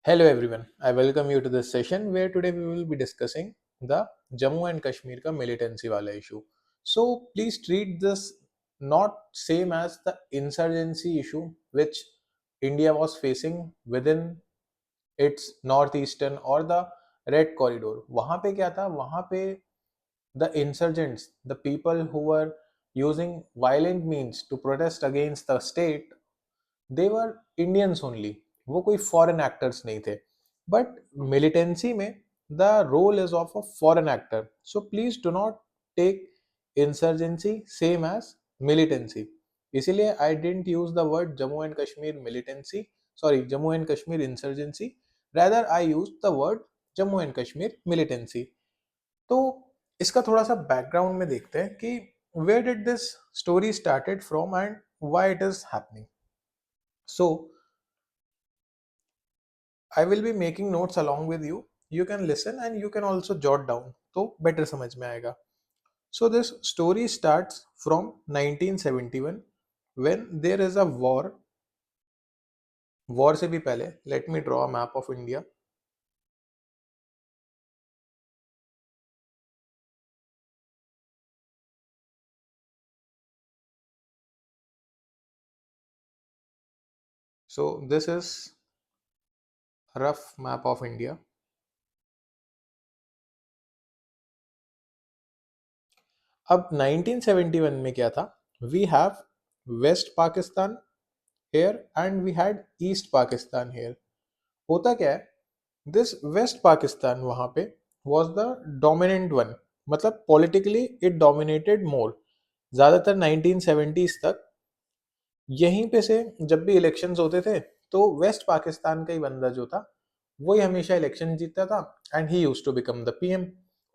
Hello everyone, I welcome you to this session where today we will be discussing the Jammu and Kashmir ka militancy wala issue. So please treat this not same as the insurgency issue which India was facing within its northeastern or the red corridor. वहाँ पे क्या था? वहाँ पे the insurgents, the people who were using violent means to protest against the state, they were Indians only, वो कोई foreign actors नहीं थे. बट मिलिटेंसी में the role is of a foreign actor, so please do not take insurgency same as militancy. इसीलिए I don't use the word Jammu and Kashmir militancy, sorry Jammu and Kashmir insurgency, rather I use the word Jammu and Kashmir militancy. तो इसका थोड़ा सा background में देखते हैं कि where did this story started from and why it is happening. So I will be making notes along with you. You can listen and you can also jot down. तो better समझ में आएगा. So this story starts from 1971 when there is a war. War से भी पहले let me draw a map of India. So this is a rough map of India. अब 1971 में क्या था? We have West Pakistan here and we had East Pakistan here. होता क्या है? दिस वेस्ट पाकिस्तान वहां पे वॉज द डोमिनेंट वन, मतलब पॉलिटिकली इट डोमिनेटेड मोर. ज़्यादातर 1970s तक यहीं पे से जब भी इलेक्शंस होते थे तो वेस्ट पाकिस्तान का ही बंदा जो था वही हमेशा इलेक्शन जीतता था and he used to become the PM.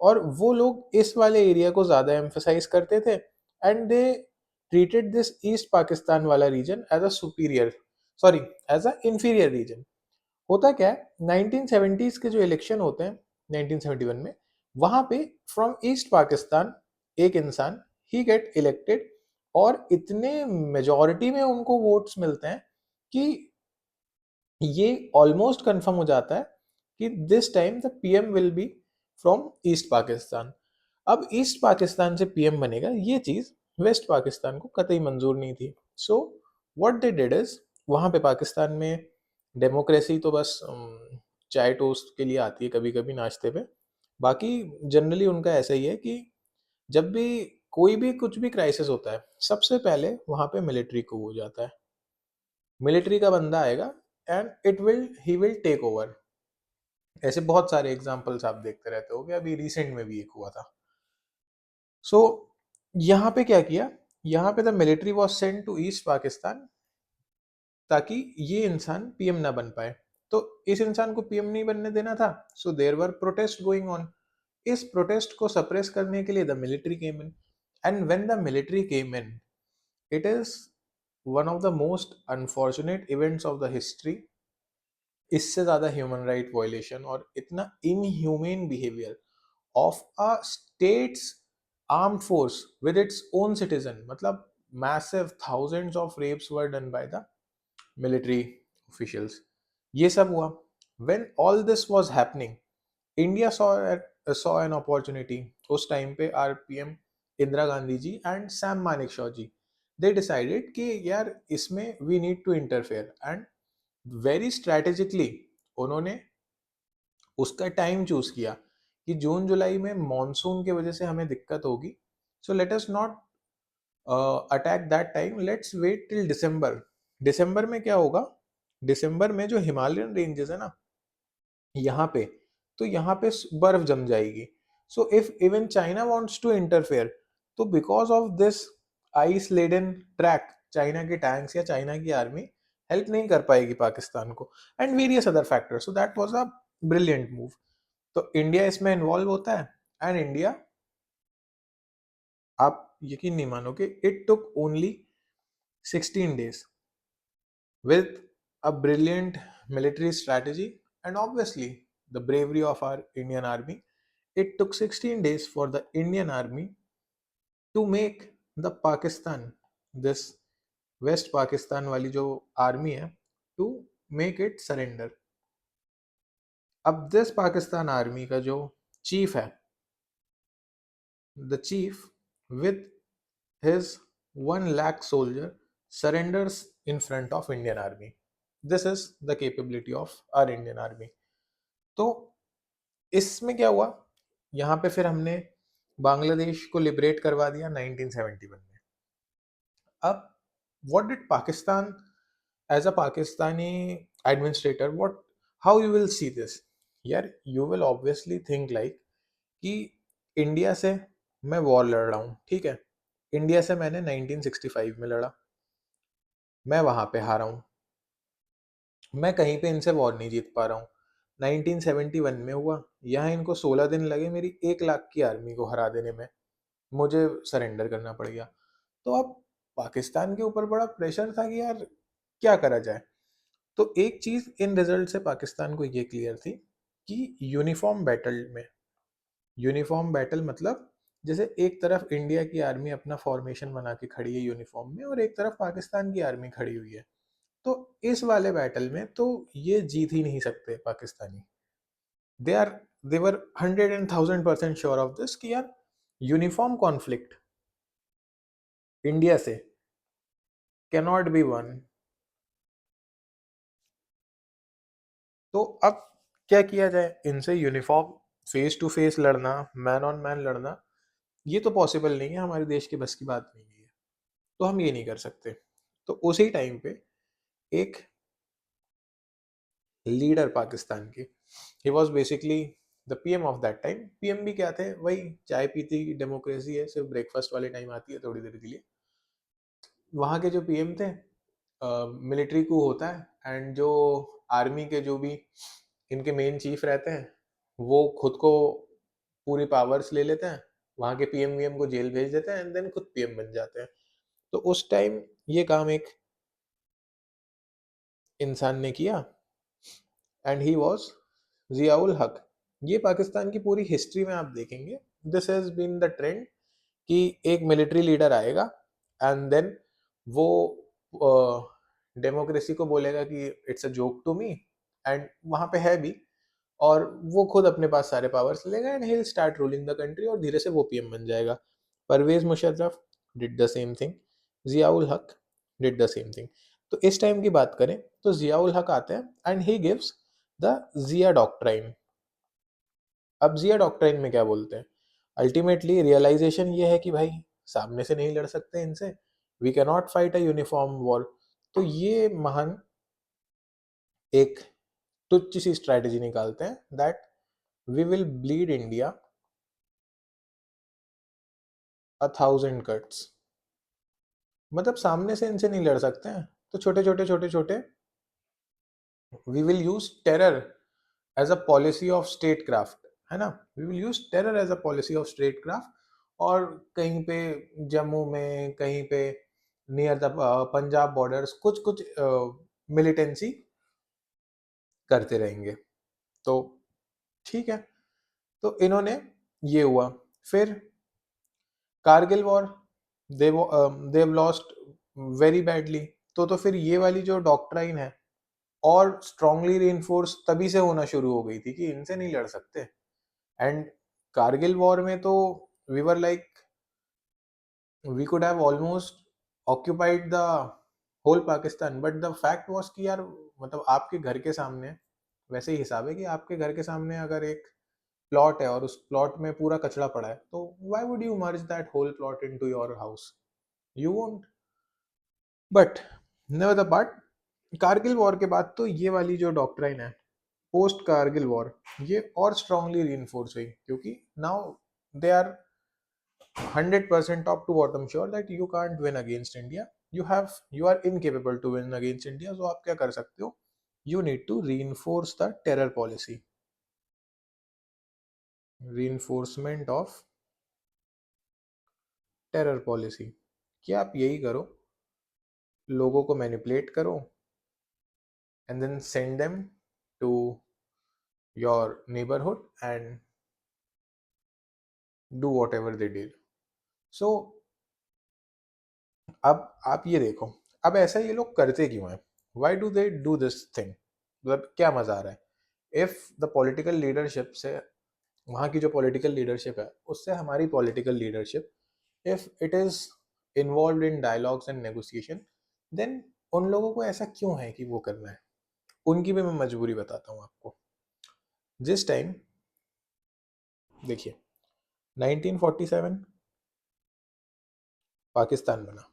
और वो लोग इस वाले एरिया को ज़्यादा एम्फसाइज करते थे and they treated this East Pakistan वाला region as a superior, sorry as a inferior region. होता क्या है, 1970s के जो इलेक्शन होते हैं 1971 में, वहां पे फ्रॉम ईस्ट पाकिस्तान एक इंसान ही गेट इलेक्टेड और इतने मेजॉरिटी में उनको वोट्स मिलते हैं कि ये ऑलमोस्ट कंफर्म हो जाता है कि this time the PM will be from east Pakistan. अब ईस्ट पाकिस्तान से पीएम बनेगा, ये चीज वेस्ट पाकिस्तान को कतई मंजूर नहीं थी. So what they did is, वहां पे पाकिस्तान में डेमोक्रेसी तो बस चाय टोस्ट के लिए आती है कभी कभी नाश्ते पे. बाकी जनरली उनका ऐसा ही है कि जब भी कोई भी कुछ भी क्राइसिस होता है सबसे पहले वहां पे मिलिट्री को हो जाता है. मिलिट्री का बंदा आएगा and it will he will take over. ऐसे बहुत सारे एग्जांपल्स आप देखते रहते हो, अभी रिसेंट में भी एक हुआ था. सो यहाँ पे क्या किया, यहाँ पे the military was sent to East Pakistan ताकि ये इंसान पीएम ना बन पाए. तो इस इंसान को पीएम नहीं बनने देना था, so there were protest going on. इस प्रोटेस्ट को सप्रेस करने के लिए the military came in. And when the military came in, it is one of the most unfortunate events of the history. इससे ज्यादा ह्यूमन राइट वायलेशन और इतना inhumane behaviour of a state's armed force with its own citizen, मतलब massive thousands of rapes were done by the military officials. ये सब हुआ. When all this was happening, India saw an opportunity. उस time पे our PM Indira Gandhi ji and Sam Manekshaw ji, they decided कि यार इसमें we need to interfere. And very strategically उन्होंने उसका टाइम चूज किया कि जून जुलाई में मॉनसून की वजह से हमें दिक्कत होगी, so let us not attack that time, let's wait till December. दिसंबर में क्या होगा, दिसंबर में जो हिमालयन रेंजेस है ना यहाँ पे, तो यहाँ पे बर्फ जम जाएगी. So if even China wants to interfere, तो because of this ice laden track China के टैंक्स या चाइना की आर्मी हेल्प नहीं कर पाएगी पाकिस्तान को, and various other factors. So that was a brilliant move. तो इंडिया इसमें इन्वॉल्व होता है एंड इंडिया, आप यकीन नहीं मानोगे, it took only 16 days with a brilliant military strategy and obviously the bravery of our Indian army. It took 16 days for the Indian army to make the Pakistan, this West Pakistan वाली जो army है, to make it surrender. अब this Pakistan army का जो chief है, the chief with his 1 lakh soldier surrenders in front of Indian army. This is the capability of our Indian army. तो इसमें क्या हुआ, यहाँ पे फिर हमने बांग्लादेश को लिबरेट करवा दिया 1971 में. अब what did Pakistan as a Pakistani administrator, what, how you will see this? यार you will obviously think like कि इंडिया से मैं वॉर लड़ रहा हूँ, ठीक है, इंडिया से मैंने 1965 में लड़ा, मैं वहां पे हारा हूँ, मैं कहीं पे इनसे वॉर नहीं जीत पा रहा हूँ. 1971 में हुआ, यहाँ इनको 16 दिन लगे मेरी 1 लाख की आर्मी को हरा देने में, मुझे सरेंडर करना पड़ गया. तो अब पाकिस्तान के ऊपर बड़ा प्रेशर था कि यार क्या करा जाए. तो एक चीज इन रिजल्ट से पाकिस्तान को ये क्लियर थी कि यूनिफॉर्म बैटल में, यूनिफॉर्म बैटल मतलब जैसे एक तरफ इंडिया की आर्मी अपना फॉर्मेशन बना के खड़ी है यूनिफॉर्म में और एक तरफ पाकिस्तान की आर्मी खड़ी हुई है, तो इस वाले बैटल में तो ये जीत ही नहीं सकते Pakistani. They are, they were 100 and 1000% sure of this कि यार यूनिफॉर्म कॉन्फ्लिक्ट इंडिया से कैनॉट बी वन. तो अब क्या किया जाए, इनसे यूनिफॉर्म फेस टू फेस लड़ना, मैन ऑन मैन लड़ना, ये तो पॉसिबल नहीं है, हमारे देश के बस की बात नहीं है, तो हम ये नहीं कर सकते. तो उसी टाइम पे एक लीडर पाकिस्तान के, he was basically the PM of that time. PM भी क्या थे, वही चाय पीती डेमोक्रेसी है, सिर्फ ब्रेकफास्ट वाले टाइम आती है थोड़ी देर के लिए. वहाँ के जो पीएम थे, मिलिट्री को होता है एंड जो आर्मी के जो भी इनके मेन चीफ रहते हैं वो खुद को पूरी पावर्स ले लेते हैं, वहाँ के पीएम वीएम को जेल भेज देते हैं एंड देन खुद पीएम बन जाते हैं. तो उस टाइम ये काम एक इंसान ने किया एंड ही वॉज जियाउल हक. ये पाकिस्तान की पूरी हिस्ट्री में आप देखेंगे, this has been the trend कि एक मिलिट्री लीडर आएगा एंड देन वो डेमोक्रेसी को बोलेगा कि it's a joke to me, and वहां पे है भी, और वो खुद अपने पास सारे पावर्स लेगा and he will start ruling the country और धीरे से वो पीएम बन जाएगा. Pervez Musharraf did the same thing, Ziaul Haq did the same thing. तो इस टाइम की बात करें तो जियाउल हक आते हैं and he gives the Zia doctrine. अब जिया डॉक्ट्राइन में क्या बोलते हैं, अल्टीमेटली रियलाइजेशन ये है कि भाई सामने से नहीं लड़ सकते इनसे, we can not fight a uniform war. तो ये महान एक तुच्छ सी स्ट्रैटेजी निकालते हैं that we will bleed India 1000 cuts. मतलब सामने से इनसे नहीं लड़ सकते हैं, तो छोटे छोटे छोटे छोटे we will use terror as a policy of statecraft, है ना, we will use terror as a policy of statecraft. और कहीं पे जम्मू में, कहीं पे नियर द पंजाब बॉर्डर्स कुछ कुछ मिलिटेंसी करते रहेंगे. तो ठीक है, तो इन्होंने ये हुआ. फिर कारगिल वॉर, दे देव लॉस्ट वेरी बैडली. तो फिर ये वाली जो डॉक्ट्राइन है और स्ट्रांगली रीइंफोर्स तभी से होना शुरू हो गई थी कि इनसे नहीं लड़ सकते. एंड कारगिल वॉर में तो we were like, we could have almost occupied the whole Pakistan, but the fact was कि यार मतलब आपके घर के सामने, वैसे ही हिसाब है कि आपके घर के सामने अगर एक प्लॉट है और उस प्लॉट में पूरा कचरा पड़ा है, तो why would you merge that whole plot into your house, you won't. But never the part, Kargil war के बाद तो ये वाली जो डॉक्ट्राइन है पोस्ट कारगिल वॉर, ये और स्ट्रांगली रीइंफोर्स हुई, क्योंकि now they are 100% top to bottom sure that you can't win against India. You are incapable to win against India. So आप क्या कर सकते हो? You need to reinforce the terror policy. Reinforcement of terror policy. क्या आप यही करो, लोगों को मैनिपुलेट करो and then send them to your neighborhood and do whatever they did. So अब आप ये देखो, अब ऐसा ये लोग करते क्यों हैं? Why do they do this thing? मतलब क्या मजा आ रहा है? इफ द पॉलिटिकल लीडरशिप से, वहाँ की जो पॉलिटिकल लीडरशिप है उससे हमारी political leadership, if it is involve in dialogues and negotiation, then उन लोगों को ऐसा क्यों है कि वो करना है, उनकी भी मैं मजबूरी बताता हूँ आपको। जिस टाइम, देखिए 1947 पाकिस्तान बना,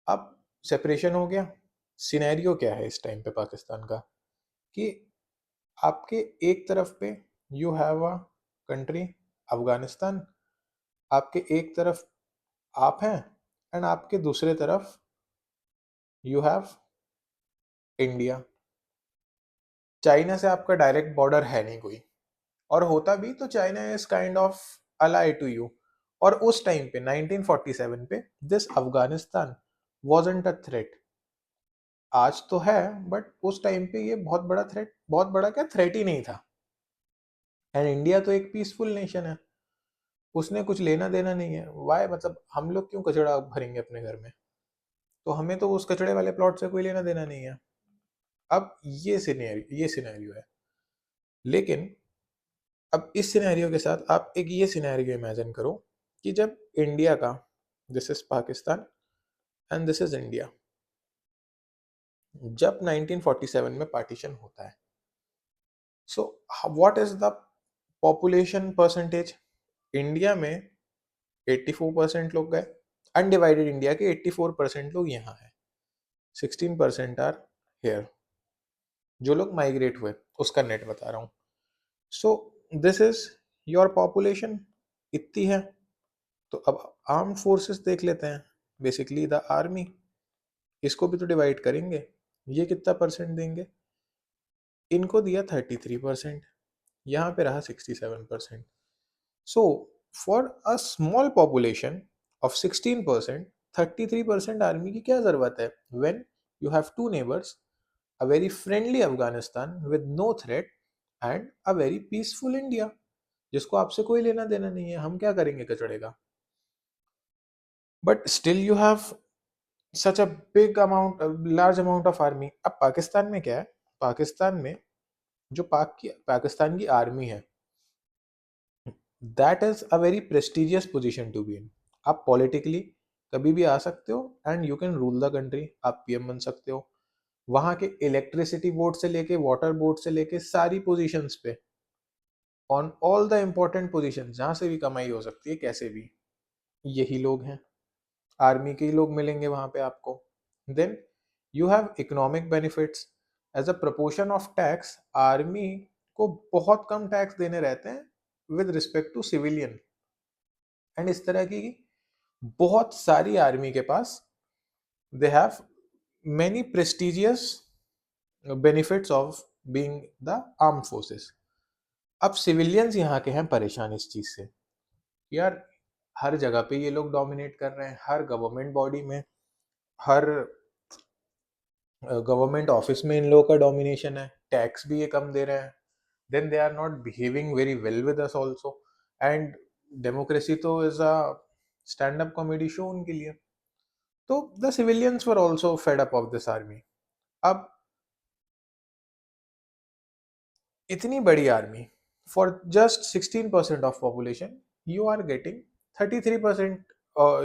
अब सेपरेशन हो गया। सिनेरियो क्या है इस टाइम पे पाकिस्तान का, कि आपके एक तरफ पे you have a country Afghanistan, आपके एक तरफ आप हैं, एंड आपके दूसरे तरफ यू हैव इंडिया। चाइना से आपका डायरेक्ट बॉर्डर है नहीं कोई, और होता भी तो China is kind of ally to you. और उस टाइम पे 1947 पे this Afghanistan wasn't a threat. आज तो है, बट उस टाइम पे ये बहुत बड़ा थ्रेट, बहुत बड़ा क्या, थ्रेट ही नहीं था। एंड इंडिया तो एक पीसफुल नेशन है, उसने कुछ लेना देना नहीं है। वाई, मतलब हम लोग क्यों कचड़ा भरेंगे अपने घर में, तो हमें तो उस कचड़े वाले प्लॉट से कोई लेना देना नहीं है। अब ये सिनेरियो है। लेकिन अब इस सिनेरियो के साथ आप एक ये सिनेरियो इमेजिन करो कि जब इंडिया का, this is Pakistan and this is India, जब 1947 में पार्टीशन होता है, so what is the population percentage. India में 84% लोग गए, अनडिवाइडेड इंडिया के 84% लोग यहाँ हैं, 16% आर हेयर, जो लोग माइग्रेट हुए उसका नेट बता रहा हूँ। सो दिस इज योर पॉपुलेशन, इतनी है। तो अब आर्म फोर्सेस देख लेते हैं, बेसिकली द आर्मी, इसको भी तो डिवाइड करेंगे। ये कितना परसेंट देंगे, इनको दिया 33%, यहाँ पे रहा 67%। So for a small population of 16%, 33% army की क्या जरूरत है, when you have two neighbours, a very friendly Afghanistan with no threat and a very peaceful India, जिसको आपसे कोई लेना देना नहीं है, हम क्या करेंगे कचड़े का। But still you have such a big amount, large amount of army. अब पाकिस्तान में क्या है, पाकिस्तान में जो पाकिस्तान की आर्मी है, that is a very prestigious position to be in. आप पॉलिटिकली कभी भी आ सकते हो and you can rule the country, आप पीएम बन सकते हो। वहां के इलेक्ट्रिसिटी बोर्ड से लेके वाटर बोर्ड से लेके सारी पोजीशंस पे, on all the important position जहां से भी कमाई हो सकती है कैसे भी, यही लोग हैं, आर्मी के ही लोग मिलेंगे वहां पे आपको। Then you have economic benefits, as a proportion of tax army को बहुत कम टैक्स देने रहते हैं with respect to civilian. And इस तरह की बहुत सारी आर्मी के पास, they have many prestigious benefits of being the arm forces. अब सिविलियंस यहाँ के हैं परेशान इस चीज से, यार हर जगह पे ये लोग डोमिनेट कर रहे हैं, हर गवर्नमेंट बॉडी में, हर गवर्नमेंट ऑफिस में इन लोगों का डोमिनेशन है, टैक्स भी ये कम दे रहे हैं, then they are not behaving very well with us also, and democracy तो is a stand up comedy show उनके लिए। तो the civilians were also fed up of this army. अब इतनी बड़ी army for just 16% of population, you are getting 33%,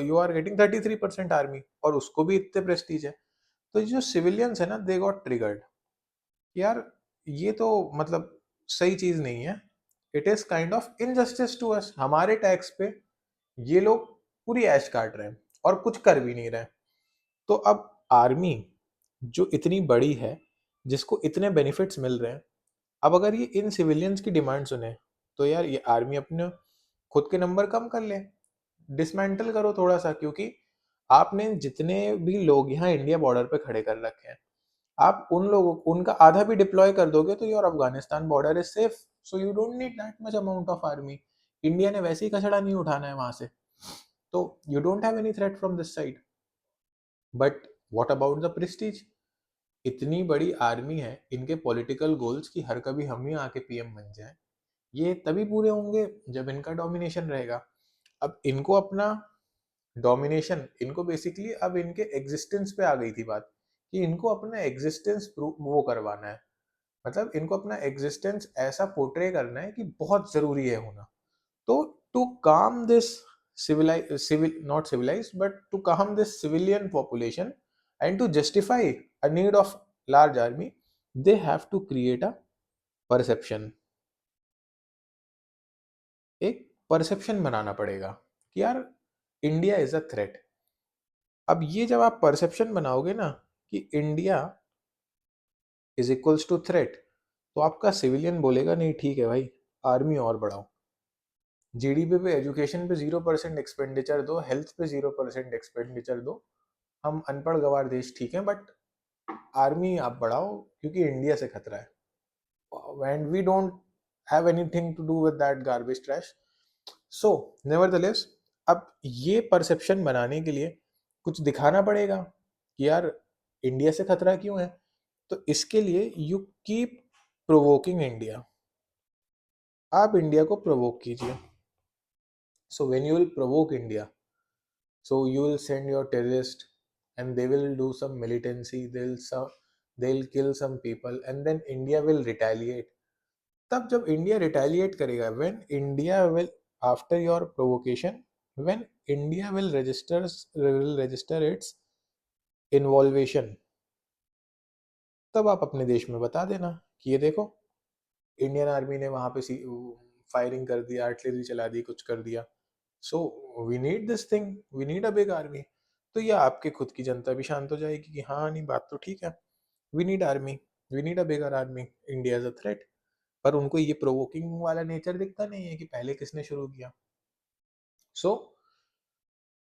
you are getting 33% army, और उसको भी इतने प्रेस्टीज है। तो ये जो सिविलियंस है ना, दे गॉट ट्रिगर्ड, यार ये तो मतलब सही चीज नहीं है, it is kind of injustice to us, हमारे टैक्स पे ये लोग पूरी ऐश काट रहे हैं और कुछ कर भी नहीं रहे। तो अब आर्मी जो इतनी बड़ी है, जिसको इतने बेनिफिट्स मिल रहे हैं, अब अगर ये इन सिविलियंस की डिमांड सुने, तो यार ये आर्मी अपने खुद के नंबर कम कर ले, डिसमेंटल करो थोड़ा सा, क्योंकि आपने जितने भी लोग यहाँ इंडिया बॉर्डर पे खड़े कर रखे हैं, आप उन लोगों, उनका आधा भी डिप्लॉय कर दोगे तो your Afghanistan border is safe. So you don't need that much amount of army. India ने वैसे ही कचड़ा नहीं उठाना है वहां से, तो you don't have any threat from this side. But what about the Prestige, इतनी बड़ी आर्मी है, इनके पॉलिटिकल गोल्स की हर कभी हम ही आके पीएम बन जाए, ये तभी पूरे होंगे जब इनका डोमिनेशन रहेगा। अब इनको अपना डोमिनेशन, इनको बेसिकली अब इनके एग्जिस्टेंस पे आ गई थी बात, कि इनको अपना एग्जिस्टेंस वो करवाना है, मतलब इनको अपना एग्जिस्टेंस ऐसा पोर्ट्रे करना है कि बहुत जरूरी है होना. तो टू काम this civil not civilized but to calm this civilian population and to justify a need of large army, they have to create a perception. एक परसेप्शन बनाना पड़ेगा कि यार इंडिया इज अ थ्रेट. अब ये जब आप परसेप्शन बनाओगे ना कि India is equals to threat, तो आपका सिविलियन बोलेगा नहीं ठीक है भाई, आर्मी और बढ़ाओ, जीडीपी पे एजुकेशन पे 0% एक्सपेंडिचर दो, हेल्थ पे 0% एक्सपेंडिचर दो, हम अनपढ़ गवार देश ठीक है बट आर्मी आप बढ़ाओ क्योंकि इंडिया से खतरा है. And we don't have anything to do with that garbage trash. So nevertheless, अब ये परसेप्शन बनाने के लिए कुछ दिखाना पड़ेगा कि यार इंडिया से खतरा क्यों है. तो इसके लिए यू कीप प्रोवोकिंग इंडिया. आप इंडिया को प्रोवोक कीजिए. So when you will provoke India, so you will send your terrorist and they will do some militancy, they'll kill some people and then India will retaliate. तब जब India retaliate करेगा, when India will, after your provocation, when India will register its involvation, तब आप अपने देश में बता देना कि ये देखो इंडियन आर्मी ने वहां पे फायरिंग कर दिया, आर्टिलरी चला दी, कुछ कर दिया. So we need this thing, we need a big army. तो ये आपके खुद की जनता भी शांत हो जाएगी कि हाँ नहीं बात तो ठीक है, we need army, we need a bigger army, India is a threat. पर उनको ये प्रोवोकिंग वाला नेचर दिखता नहीं है कि पहले किसने शुरू किया. So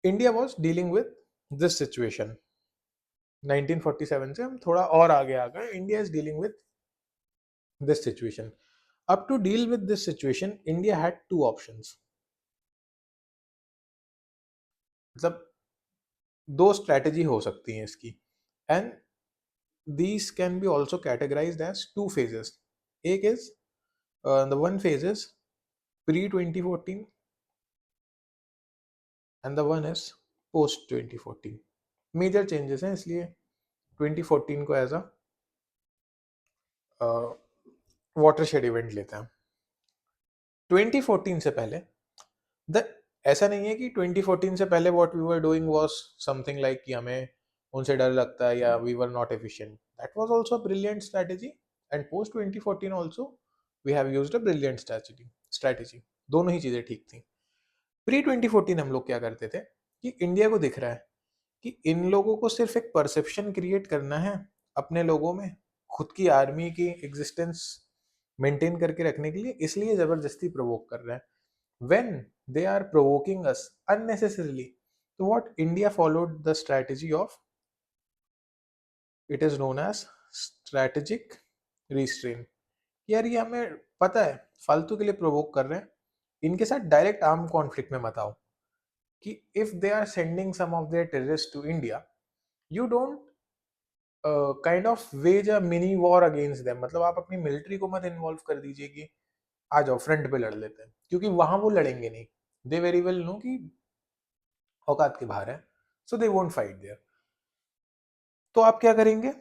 India was dealing with this situation. 1947 से हम थोड़ा और आगे आ गए. India is dealing with this situation. अब to deal with this situation India had two options. मतलब दो स्ट्रैटेजी हो सकती हैं इसकी. And these can be also categorized as two phases. एक is the one phase is pre 2014 and the one is post 2014. Major changes हैं इसलिए 2014 को एज अ वाटरशेड इवेंट लेते हैं. 2014 से पहले द ऐसा नहीं है कि 2014 से पहले what we were doing was something like कि हमें उनसे डर लगता है या we were not efficient. That was also brilliant strategy. And post 2014 also we have used a brilliant strategy. दोनों ही चीजें ठीक थी. प्री 2014 हम लोग क्या करते थे कि इंडिया को दिख रहा है कि इन लोगों को सिर्फ एक परसेप्शन क्रिएट करना है अपने लोगों में, खुद की आर्मी की एग्जिस्टेंस मेंटेन करके रखने के लिए, इसलिए जबरदस्ती प्रोवोक कर रहा है. when they are provoking us unnecessarily, so what India followed the strategy of, it is known as strategic restraint. यार ये हमें पता है फालतू के लिए प्रोवोक कर रहे हैं, इनके साथ डायरेक्ट आर्म कॉन्फ्लिक्ट में मत आओ. कि if they are sending some of their terrorist to India, you don't kind of wage a mini war against them. मतलब आप अपनी मिलिट्री को मत इन्वॉल्व कर दीजिए कि आ जाओ फ्रंट पे लड़ लेते हैं, क्योंकि वहां वो लड़ेंगे नहीं. दे वेरी वेल नो कि औकात के बाहर है. सो दे वोंट फाइट देयर. तो आप क्या करेंगे,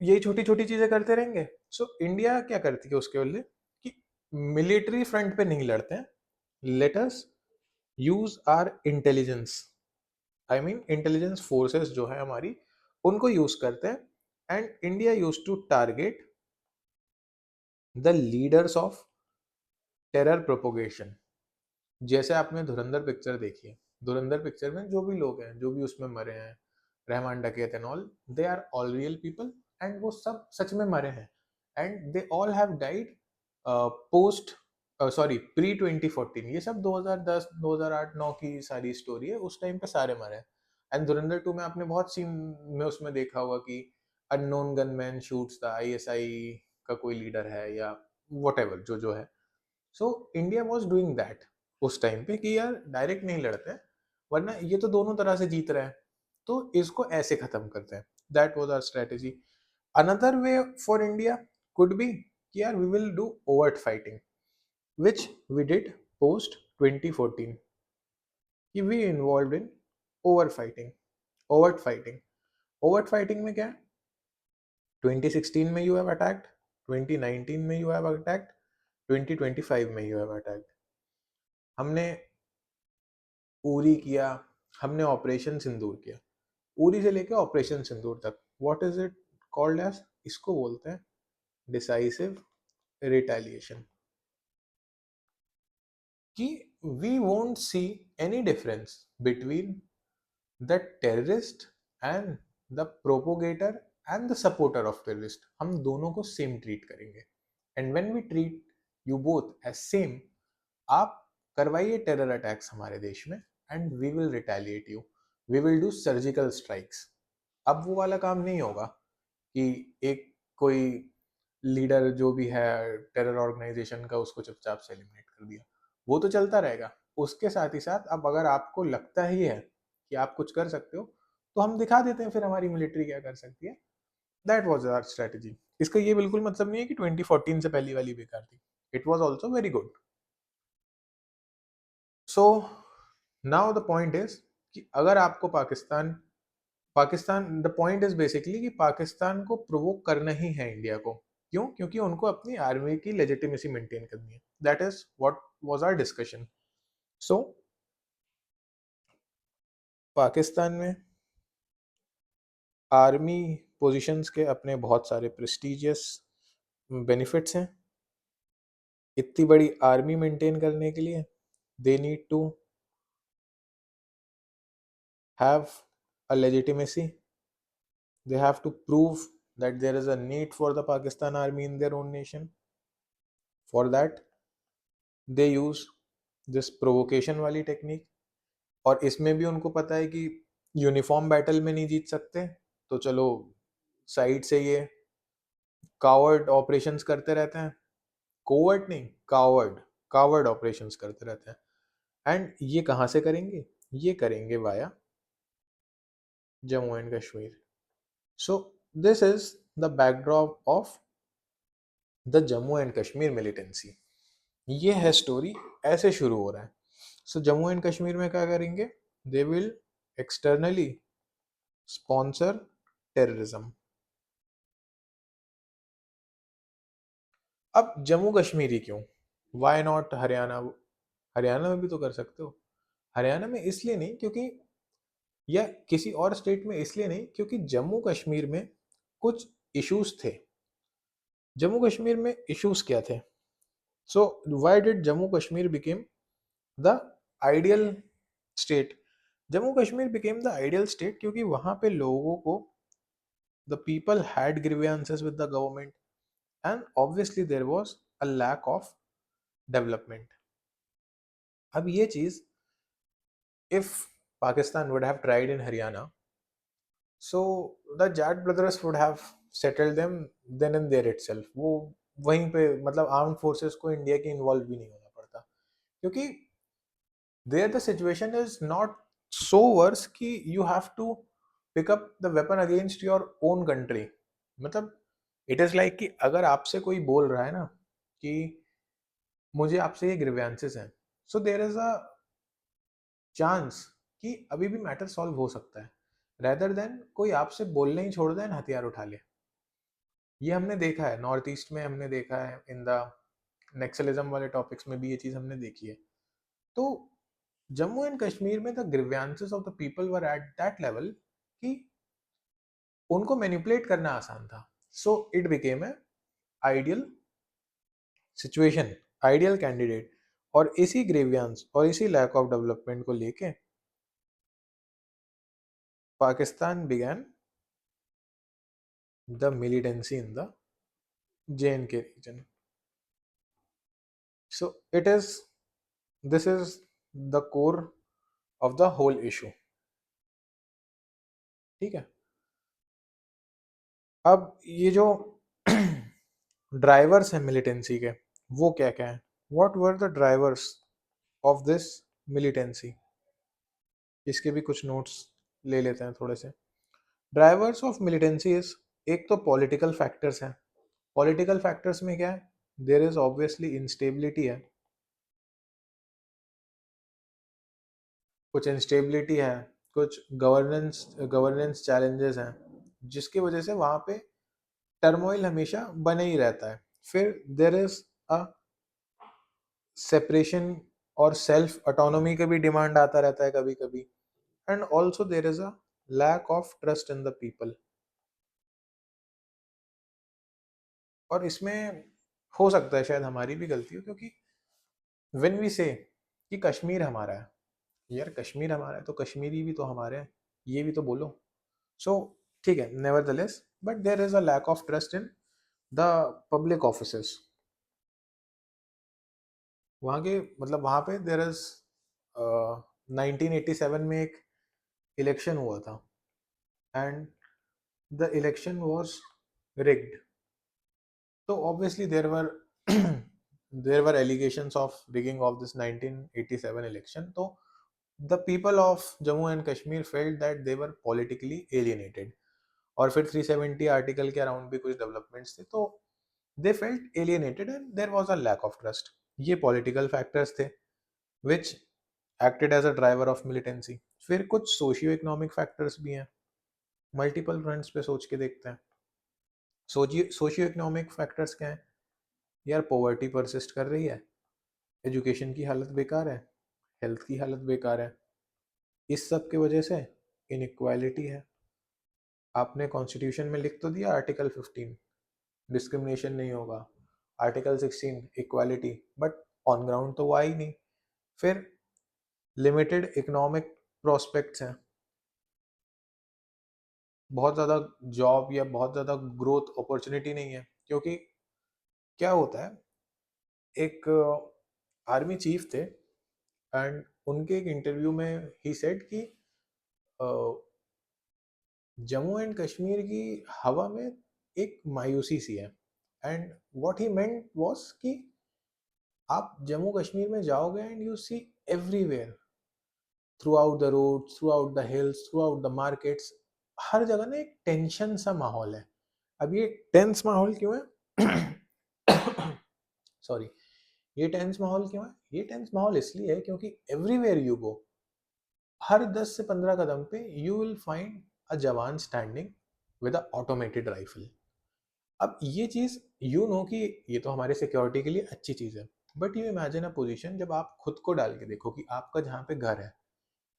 यही छोटी छोटी चीजें करते रहेंगे. सो इंडिया क्या करती है उसके बदले कि मिलिट्री फ्रंट पे नहीं लड़ते हैं, let us use our intelligence, I mean intelligence forces जो है हमारी, उनको यूज करते हैं. And India use to target the leaders of terror propagation. जैसे आपने धुरंधर पिक्चर देखी है, धुरंधर पिक्चर में जो भी लोग हैं, जो भी उसमें मरे हैं, Rehman Dakait and all, they are all real people and वो सब सच में मरे हैं. And they all have died post, sorry pre 2014. ये सब 2010 2008 9 की सारी स्टोरी है, उस टाइम पे सारे मरे हैं. एंड धुरंधर 2 में आपने बहुत सीन में उसमें देखा होगा कि unknown gunman shoots the ISI का कोई लीडर है या वट जो जो है. सो इंडिया वॉज डूइंग दैट उस टाइम पे कि यार डायरेक्ट नहीं लड़ते हैं, वरना ये तो दोनों तरह से जीत रहे हैं, तो इसको ऐसे खत्म करते हैं. That was our strategy. Another way for India could be कि यार we will do overt fighting, which we did post 2014. कि we involve in over fighting. Overt fighting, overt fighting में क्या है 2016 में यू हैव अटैक्ड, 2019 में you have attacked, 2025 में you have attacked. हमने उरी किया, हमने ऑपरेशन सिंदूर किया। उरी से लेके ऑपरेशन सिंदूर तक, what is it called as, इसको बोलते हैं डिसाइसिव रिटेलिएशन। कि we won't see any difference between the terrorist and the propagator and the supporter of terrorist. हम दोनों को सेम ट्रीट करेंगे। And when we treat you both as same, आप करवाइए टेरर अटैक्स हमारे देश में and we will retaliate you, we will do surgical strikes. अब वो वाला काम नहीं होगा कि एक कोई लीडर जो भी है टेरर ऑर्गेनाइजेशन का, उसको चुपचाप से एलिमिनेट कर दिया। वो तो चलता रहेगा। उसके साथ ही साथ अब अगर आपको लगता ही है कि आप कुछ कर सकते हो, तो हम दिखा देते हैं फिर हमारी मिलिट्री क्या कर सकती है। That was our strategy. इसका ये बिल्कुल मतलब नहीं है कि 2014 से पहली वाली बेकार थी। It was also very good. So now the point is कि अगर आपको Pakistan Pakistan the point is basically कि पाकिस्तान को प्रोवोक करना ही है इंडिया को। क्यों? क्योंकि उनको अपनी आर्मी की लेजिटिमेसी मेंटेन करनी है। That is what was our discussion. So Pakistan में आर्मी पोजीशंस के अपने बहुत सारे प्रेस्टिजियस बेनिफिट्स हैं। इतनी बड़ी आर्मी मेंटेन करने के लिए they need to have a legitimacy, they have to prove that there is a need for the Pakistan army in their own nation. For that they use this provocation वाली technique. और इसमें भी उनको पता है कि यूनिफॉर्म बैटल में नहीं जीत सकते, तो चलो साइड से ये कावर्ड ऑपरेशंस करते रहते हैं। कोवर्ट नहीं, कावर्ड कावर्ड ऑपरेशंस करते रहते हैं। एंड ये कहाँ से करेंगे? ये करेंगे via Jammu and Kashmir. So this is the backdrop of the Jammu and Kashmir militancy. ये है स्टोरी, ऐसे शुरू हो रहा है। सो जम्मू एंड कश्मीर में क्या करेंगे? They will externally sponsor terrorism. अब जम्मू कश्मीर ही क्यों? Why not Haryana? हरियाणा में भी तो कर सकते हो। हरियाणा में इसलिए नहीं क्योंकि, या किसी और स्टेट में इसलिए नहीं क्योंकि जम्मू कश्मीर में कुछ इश्यूज थे। जम्मू कश्मीर में इश्यूज क्या थे? So why did Jammu Kashmir became the ideal state? Jammu Kashmir became the ideal state क्योंकि वहां पे लोगों को, the people had grievances with the government and obviously there was a lack of development. अब ये चीज, if Pakistan would have tried in Haryana, so the Jat brothers would have settled them then and there itself. वो वहीं पे, मतलब armed forces को India की involve भी नहीं होना पड़ता, क्योंकि there the situation is not so worse कि you have to pick up the weapon against your own country. मतलब इट इज लाइक कि अगर आपसे कोई बोल रहा है ना कि मुझे आपसे ये ग्रीवेंसेस हैं, so there is a chance कि अभी भी मैटर सॉल्व हो सकता है, रेदर देन कोई आपसे बोलने ही छोड़ दे, हथियार उठा ले। ये हमने देखा है नॉर्थ ईस्ट में, हमने देखा है इन द नेक्सलिज्म वाले टॉपिक्स में भी ये चीज हमने देखी है। तो जम्मू एंड कश्मीर में the grievances of the people were at that level कि उनको मैनिपुलेट करना आसान था। So it became a ideal situation, ideal candidate. और इसी ग्रेवियंस और इसी लैक ऑफ डेवलपमेंट को लेके Pakistan began the militancy in the JNK region. So it is, this is the core of the whole issue. ठीक है। अब ये जो ड्राइवर्स हैं मिलिटेंसी के, वो क्या क्या हैं? What were the drivers of this militancy? इसके भी कुछ नोट्स ले लेते हैं थोड़े से। ड्राइवर्स ऑफ मिलिटेंसी इज, एक तो पॉलिटिकल फैक्टर्स हैं। पॉलिटिकल फैक्टर्स में क्या है? देयर इज ऑब्वियसली इंस्टेबिलिटी है, कुछ इंस्टेबिलिटी है, कुछ गवर्नेंस चैलेंजेस हैं, जिसकी वजह से वहाँ पे टर्मोइल हमेशा बने ही रहता है। फिर देर इज अ सेपरेशन और सेल्फ ऑटोनॉमी का भी डिमांड आता रहता है कभी कभी, and also there is a lack of trust in the people. और इसमें हो सकता है शायद हमारी भी गलती हो, क्योंकि व्हेन वी से कि कश्मीर हमारा है, यार कश्मीर हमारा है तो कश्मीरी भी तो हमारे हैं, ये भी तो बोलो। सो ठीक है, nevertheless but there is a lack of trust in the public offices. वहाँ के मतलब वहाँ पे देयर इज 1987 में एक इलेक्शन हुआ था, and the election was rigged। तो obviously there were there were allegations of rigging of this 1987 election। तो the people of Jammu and Kashmir felt that they were politically alienated। और फिर 370 article के around भी कुछ developments थे, तो they felt alienated and there was a lack of trust. ये political factors थे which acted as a driver of militancy. फिर कुछ सोशियो इकोनॉमिक फैक्टर्स भी हैं, मल्टीपल फ्रंट्स पे सोच के देखते हैं। सोशियो इकोनॉमिक फैक्टर्स क्या हैं? यार पॉवर्टी परसिस्ट कर रही है, एजुकेशन की हालत बेकार है, हेल्थ की हालत बेकार है, इस सब की वजह से इनइक्वालिटी है। आपने कॉन्स्टिट्यूशन में लिख तो दिया आर्टिकल 15 डिस्क्रिमिनेशन नहीं होगा, article 16 equality, but on ground तो हुआ ही नहीं। फिर लिमिटेड इकोनॉमिक प्रोस्पेक्ट्स हैं, बहुत ज़्यादा जॉब या बहुत ज़्यादा ग्रोथ अपॉर्चुनिटी नहीं है। क्योंकि क्या होता है, एक आर्मी चीफ थे एंड उनके एक इंटरव्यू में ही सेड कि जम्मू एंड कश्मीर की हवा में एक मायूसी सी है। And what he meant was कि आप जम्मू कश्मीर में जाओगे and you see everywhere, throughout the road, throughout the hills, throughout the markets, हर जगह ना एक टेंशन सा माहौल है। अब ये टेंस माहौल क्यों है? सॉरी, ये टेंस माहौल क्यों है? ये टेंस माहौल इसलिए है क्योंकि एवरीवेयर यू गो, हर 10 से 15 कदम पे यू विल फाइंड अ जवान standing with a automated rifle. अब ये चीज यू नो कि ये तो हमारे सिक्योरिटी के लिए अच्छी चीज है, but you imagine a position जब आप खुद को डाल के देखो कि आपका जहाँ पे घर है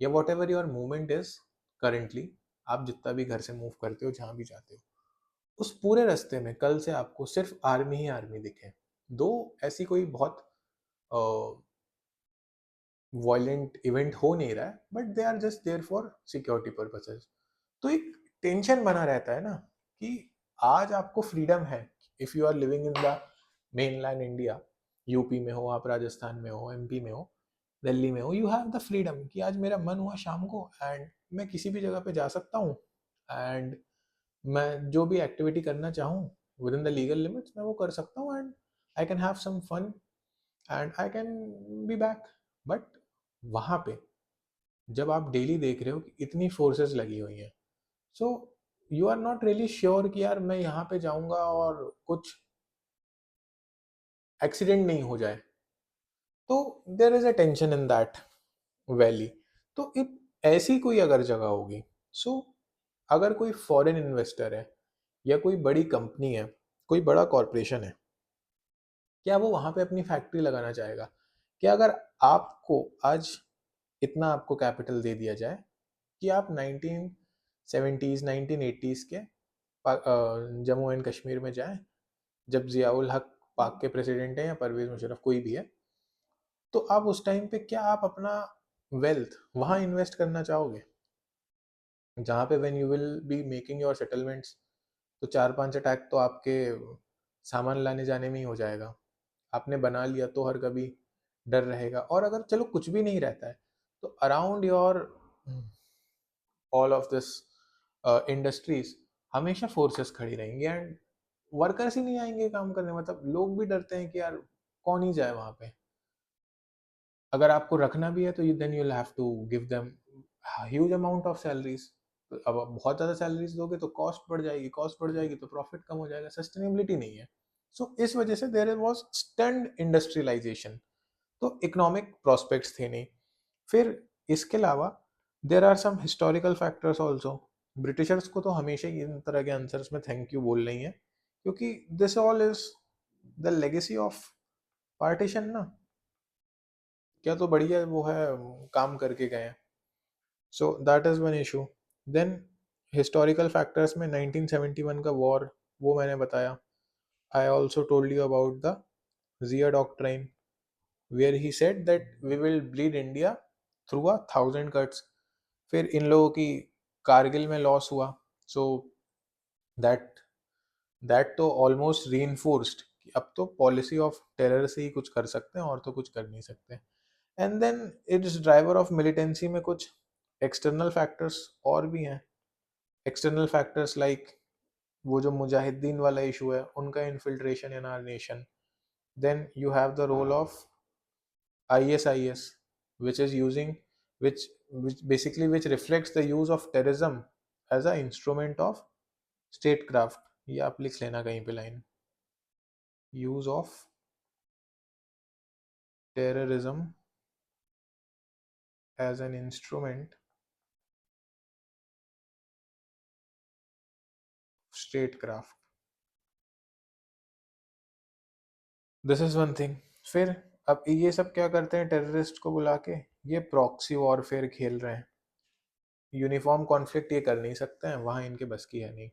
या what ever your movement is currently, आप जितना भी घर से मूव करते हो जहाँ भी जाते हो, उस पूरे रास्ते में कल से आपको सिर्फ आर्मी ही आर्मी दिखे। दो ऐसी कोई बहुत वायलेंट इवेंट हो नहीं रहा है, but they are just there for security purposes. तो एक टेंशन बना रहता है ना कि आज आपको फ्रीडम है, if you are living in the mainland India, UP में हो आप, राजस्थान में हो, एमपी में हो, दिल्ली में हो, यू हैव द फ्रीडम कि आज मेरा मन हुआ शाम को एंड मैं किसी भी जगह पे जा सकता हूँ, एंड मैं जो भी एक्टिविटी करना चाहूँ within the legal limits मैं वो कर सकता हूँ, and I can have some fun and I can be back. But वहाँ पे जब आप डेली देख रहे हो कि इतनी फोर्सेस लगी हुई हैं, so you are not really sure कि यार मैं यहाँ पे जाऊंगा और कुछ एक्सीडेंट नहीं हो जाए। तो देर is a tension in that valley. तो एक ऐसी कोई अगर जगह होगी, सो अगर कोई फॉरेन इन्वेस्टर है या कोई बड़ी कंपनी है, कोई बड़ा कॉरपोरेशन है, क्या वो वहाँ पे अपनी फैक्ट्री लगाना चाहेगा? क्या अगर आपको आज इतना आपको कैपिटल दे दिया जाए कि आप 1970s 1980s के जम्मू एंड कश्मीर में जाएं, जब जियाउल हक पाक के प्रेसिडेंट हैं या परवेज मुशर्रफ कोई भी है, तो आप उस टाइम पे क्या आप अपना वेल्थ वहाँ इन्वेस्ट करना चाहोगे? जहाँ पे when you will be making your settlements, तो 4-5 अटैक तो आपके सामान लाने जाने में ही हो जाएगा। आपने बना लिया तो हर कभी डर रहेगा। और अगर चलो कुछ भी नहीं रहता है, तो around your all of this industries हमेशा फोर्सेस खड़ी रहेंगी एंड वर्कर्स ही नहीं आएंगे काम करने। मतलब लोग भी डरते हैं कि यार कौन ही जाए वहाँ पे। अगर आपको रखना भी है तो you then you have to give them huge amount of salaries. तो अब आप बहुत ज़्यादा सैलरीज दोगे तो कॉस्ट बढ़ जाएगी, कॉस्ट बढ़ जाएगी तो प्रॉफिट कम हो जाएगा, सस्टेनेबिलिटी नहीं है। सो इस वजह से देयर वॉज स्टन्ड इंडस्ट्रियलाइजेशन, तो इकोनॉमिक प्रोस्पेक्ट्स थे नहीं। फिर इसके अलावा there are some historical factors also. Britishers को तो हमेशा ही इन तरह के आंसर्स में थैंक यू बोल रही हैं क्योंकि this all is the legacy of partition ना। क्या तो बढ़िया वो है, काम करके गए हैं। So that is one issue. Then historical factors में 1971 का वॉर, वो मैंने बताया। I also told you about the Zia doctrine, where he said that we will bleed India through 1,000 cuts। फिर इन लोगों की कारगिल में लॉस हुआ। सो दैट दैट तो ऑलमोस्ट री कि अब तो पॉलिसी ऑफ टेरर से ही कुछ कर सकते हैं और तो कुछ कर नहीं सकते। And then it's driver of militancy में कुछ एक्सटर्नल फैक्टर्स और भी हैं। एक्सटर्नल फैक्टर्स लाइक वो जो मुजाहिदीन वाला इशू है, उनका infiltration in our nation. Then you have the role of ISIS, which is using which basically which reflects the use of terrorism as an instrument of statecraft। ये आप लिख लेना कहीं पे line, use of terrorism as an instrument statecraft। This is one thing. फिर अब ये सब क्या करते हैं, टेररिस्ट को बुला के ये प्रॉक्सी वॉरफेयर खेल रहे हैं। यूनिफॉर्म कॉन्फ्लिक्ट ये कर नहीं सकते हैं, वहां इनके बस की है नहीं।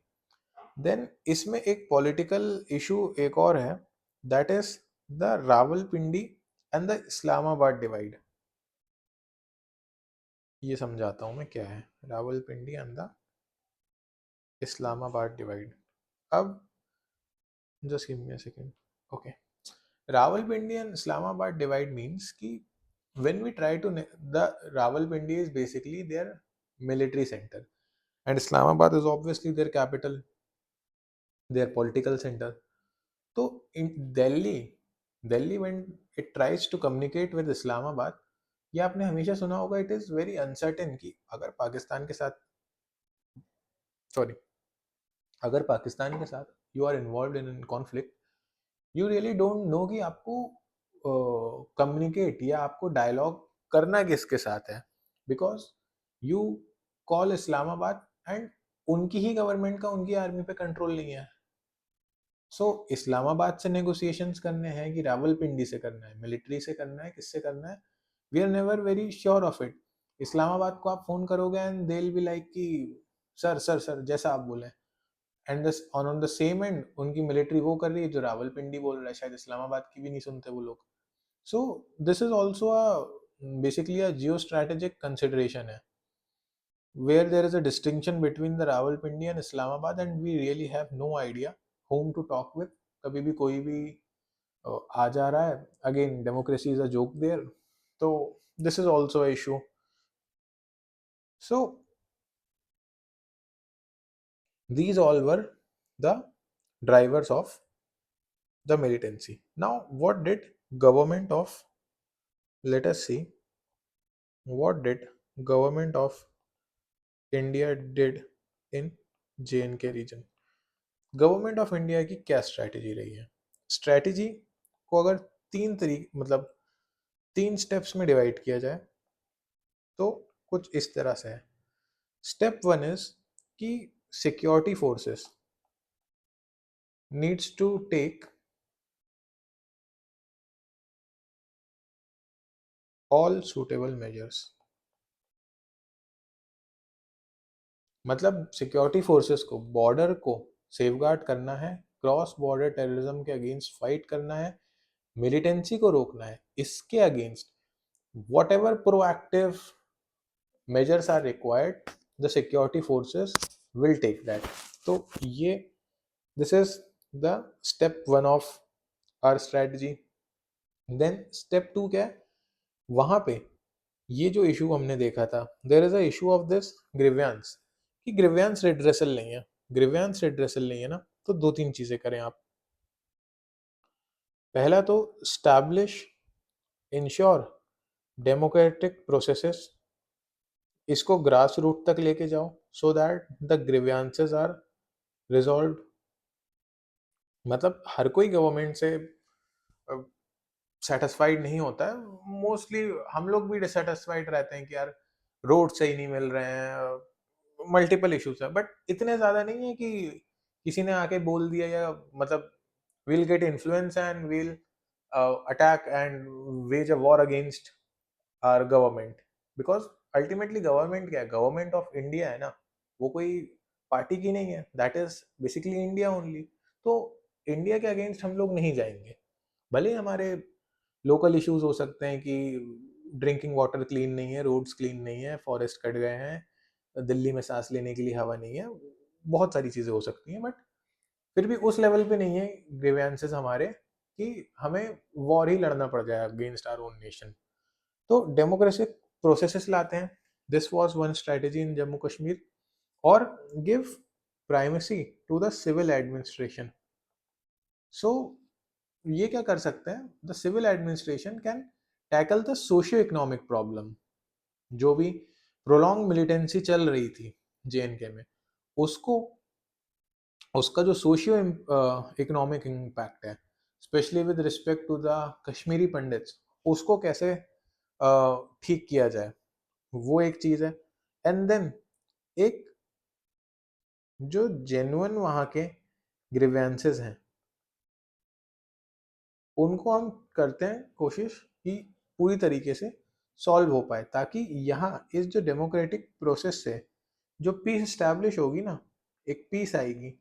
देन इसमें एक पॉलिटिकल इशू एक और है, that is the Rawalpindi and the Islamabad divide. ये समझाता हूं मैं क्या है Rawalpindi and the Islamabad divide. अब just give me a second. Okay, Rawalpindi and Islamabad divide means कि when we try to the Rawalpindi is basically their military center, and Islamabad is obviously their capital, their political center। तो in Delhi when it tries to communicate with Islamabad, ये आपने हमेशा सुना होगा, it is very uncertain कि अगर पाकिस्तान के साथ, सॉरी, अगर पाकिस्तान के साथ you are involve in conflict, you really don't know कि आपको कम्युनिकेट या आपको डायलॉग करना किसके साथ है, because you call Islamabad and उनकी ही गवर्नमेंट का उनकी आर्मी पे कंट्रोल नहीं है। सो इस्लामाबाद से नेगोशिएशंस करने हैं कि रावलपिंडी से करना है, मिलिट्री से करना है, किससे करना है, we are never very sure of it. Islamabad को आप फोन करोगे and they will be like कि सर सर सर जैसा आप बोले, and this on the same end उनकी मिलिट्री वो कर रही है जो रावलपिंडी बोल रहा है, शायद इस्लामाबाद की भी नहीं सुनते वो लोग। सो this is also basically a geo strategic consideration है, where there is a distinction between the Rawalpindi and Islamabad, and we really have no idea whom to talk with। कभी भी कोई भी आ जा रहा है, again democracy is a joke there. तो this is also issue. So these all were the drivers of the militancy। Now what did government of, let us see, what did government of India did in J&K region। Government of India की क्या strategy रही है? Strategy को अगर तीन तरीके मतलब तीन स्टेप्स में डिवाइड किया जाए तो कुछ इस तरह से है। स्टेप वन इज कि security forces needs to take all suitable measures. मतलब सिक्योरिटी फोर्सेस को बॉर्डर को सेफगार्ड करना है, क्रॉस बॉर्डर टेररिज्म के अगेंस्ट फाइट करना है, मिलिटेंसी को रोकना है, इसके against whatever proactive measures are required, the security forces will take that। तो ये this is the step one of our strategy। then step two क्या है, वहां पे ये जो इशू हमने देखा था, there is a issue of this grievance, कि ग्रीवियंस रिड्रेसल नहीं है। ग्रीवियंस रिड्रेसल नहीं है ना, तो दो तीन चीजें करें आप। पहला तो स्टैब्लिश, इंश्योर डेमोक्रेटिक प्रोसेसेस, इसको ग्रास रूट तक लेके जाओ so that the grievances are resolve. मतलब हर कोई गवर्नमेंट से सेटिस्फाइड नहीं होता है, मोस्टली हम लोग भी डिससेटिस्फाइड रहते हैं कि यार रोड सही नहीं मिल रहे हैं, मल्टीपल इश्यूज है, बट इतने ज्यादा नहीं है कि किसी ने आके बोल दिया, या मतलब we'll get influence and we'll attack and wage a war against our government, because ultimately government क्या है, गवर्नमेंट ऑफ इंडिया है ना, वो कोई पार्टी की नहीं है, that is basically India only. तो इंडिया के अगेंस्ट हम लोग नहीं जाएंगे। भले ही हमारे लोकल इश्यूज हो सकते हैं कि ड्रिंकिंग वाटर क्लीन नहीं है, रोड्स क्लीन नहीं है, फॉरेस्ट कट गए हैं, दिल्ली में सांस लेने के लिए हवा नहीं है, बहुत सारी चीज़ें हो सकती हैं, बट फिर भी उस लेवल पे नहीं है ग्रीवेंसेस हमारे कि हमें वॉर ही लड़ना पड़ जाए अगेंस्ट आवर ओन नेशन। तो डेमोक्रेटिक प्रोसेसेस लाते हैं, this was one strategy in Jammu Kashmir. और give primacy to the civil administration. So ये क्या कर सकते हैं, the civil administration can tackle the socio economic problem. जो भी प्रोलॉन्ग मिलिटेंसी चल रही थी जेएनके में, उसको, उसका जो सोशियो इकोनॉमिक इम्पैक्ट है, specially with respect to the Kashmiri Pandits, उसको कैसे ठीक किया जाए, वो एक चीज़ है। एंड देन एक जो जेन्युइन वहाँ के ग्रीवेंसेस हैं, उनको हम करते हैं कोशिश कि पूरी तरीके से सॉल्व हो पाए, ताकि यहाँ इस जो डेमोक्रेटिक प्रोसेस से जो पीस स्टैब्लिश होगी ना, एक पीस आएगी,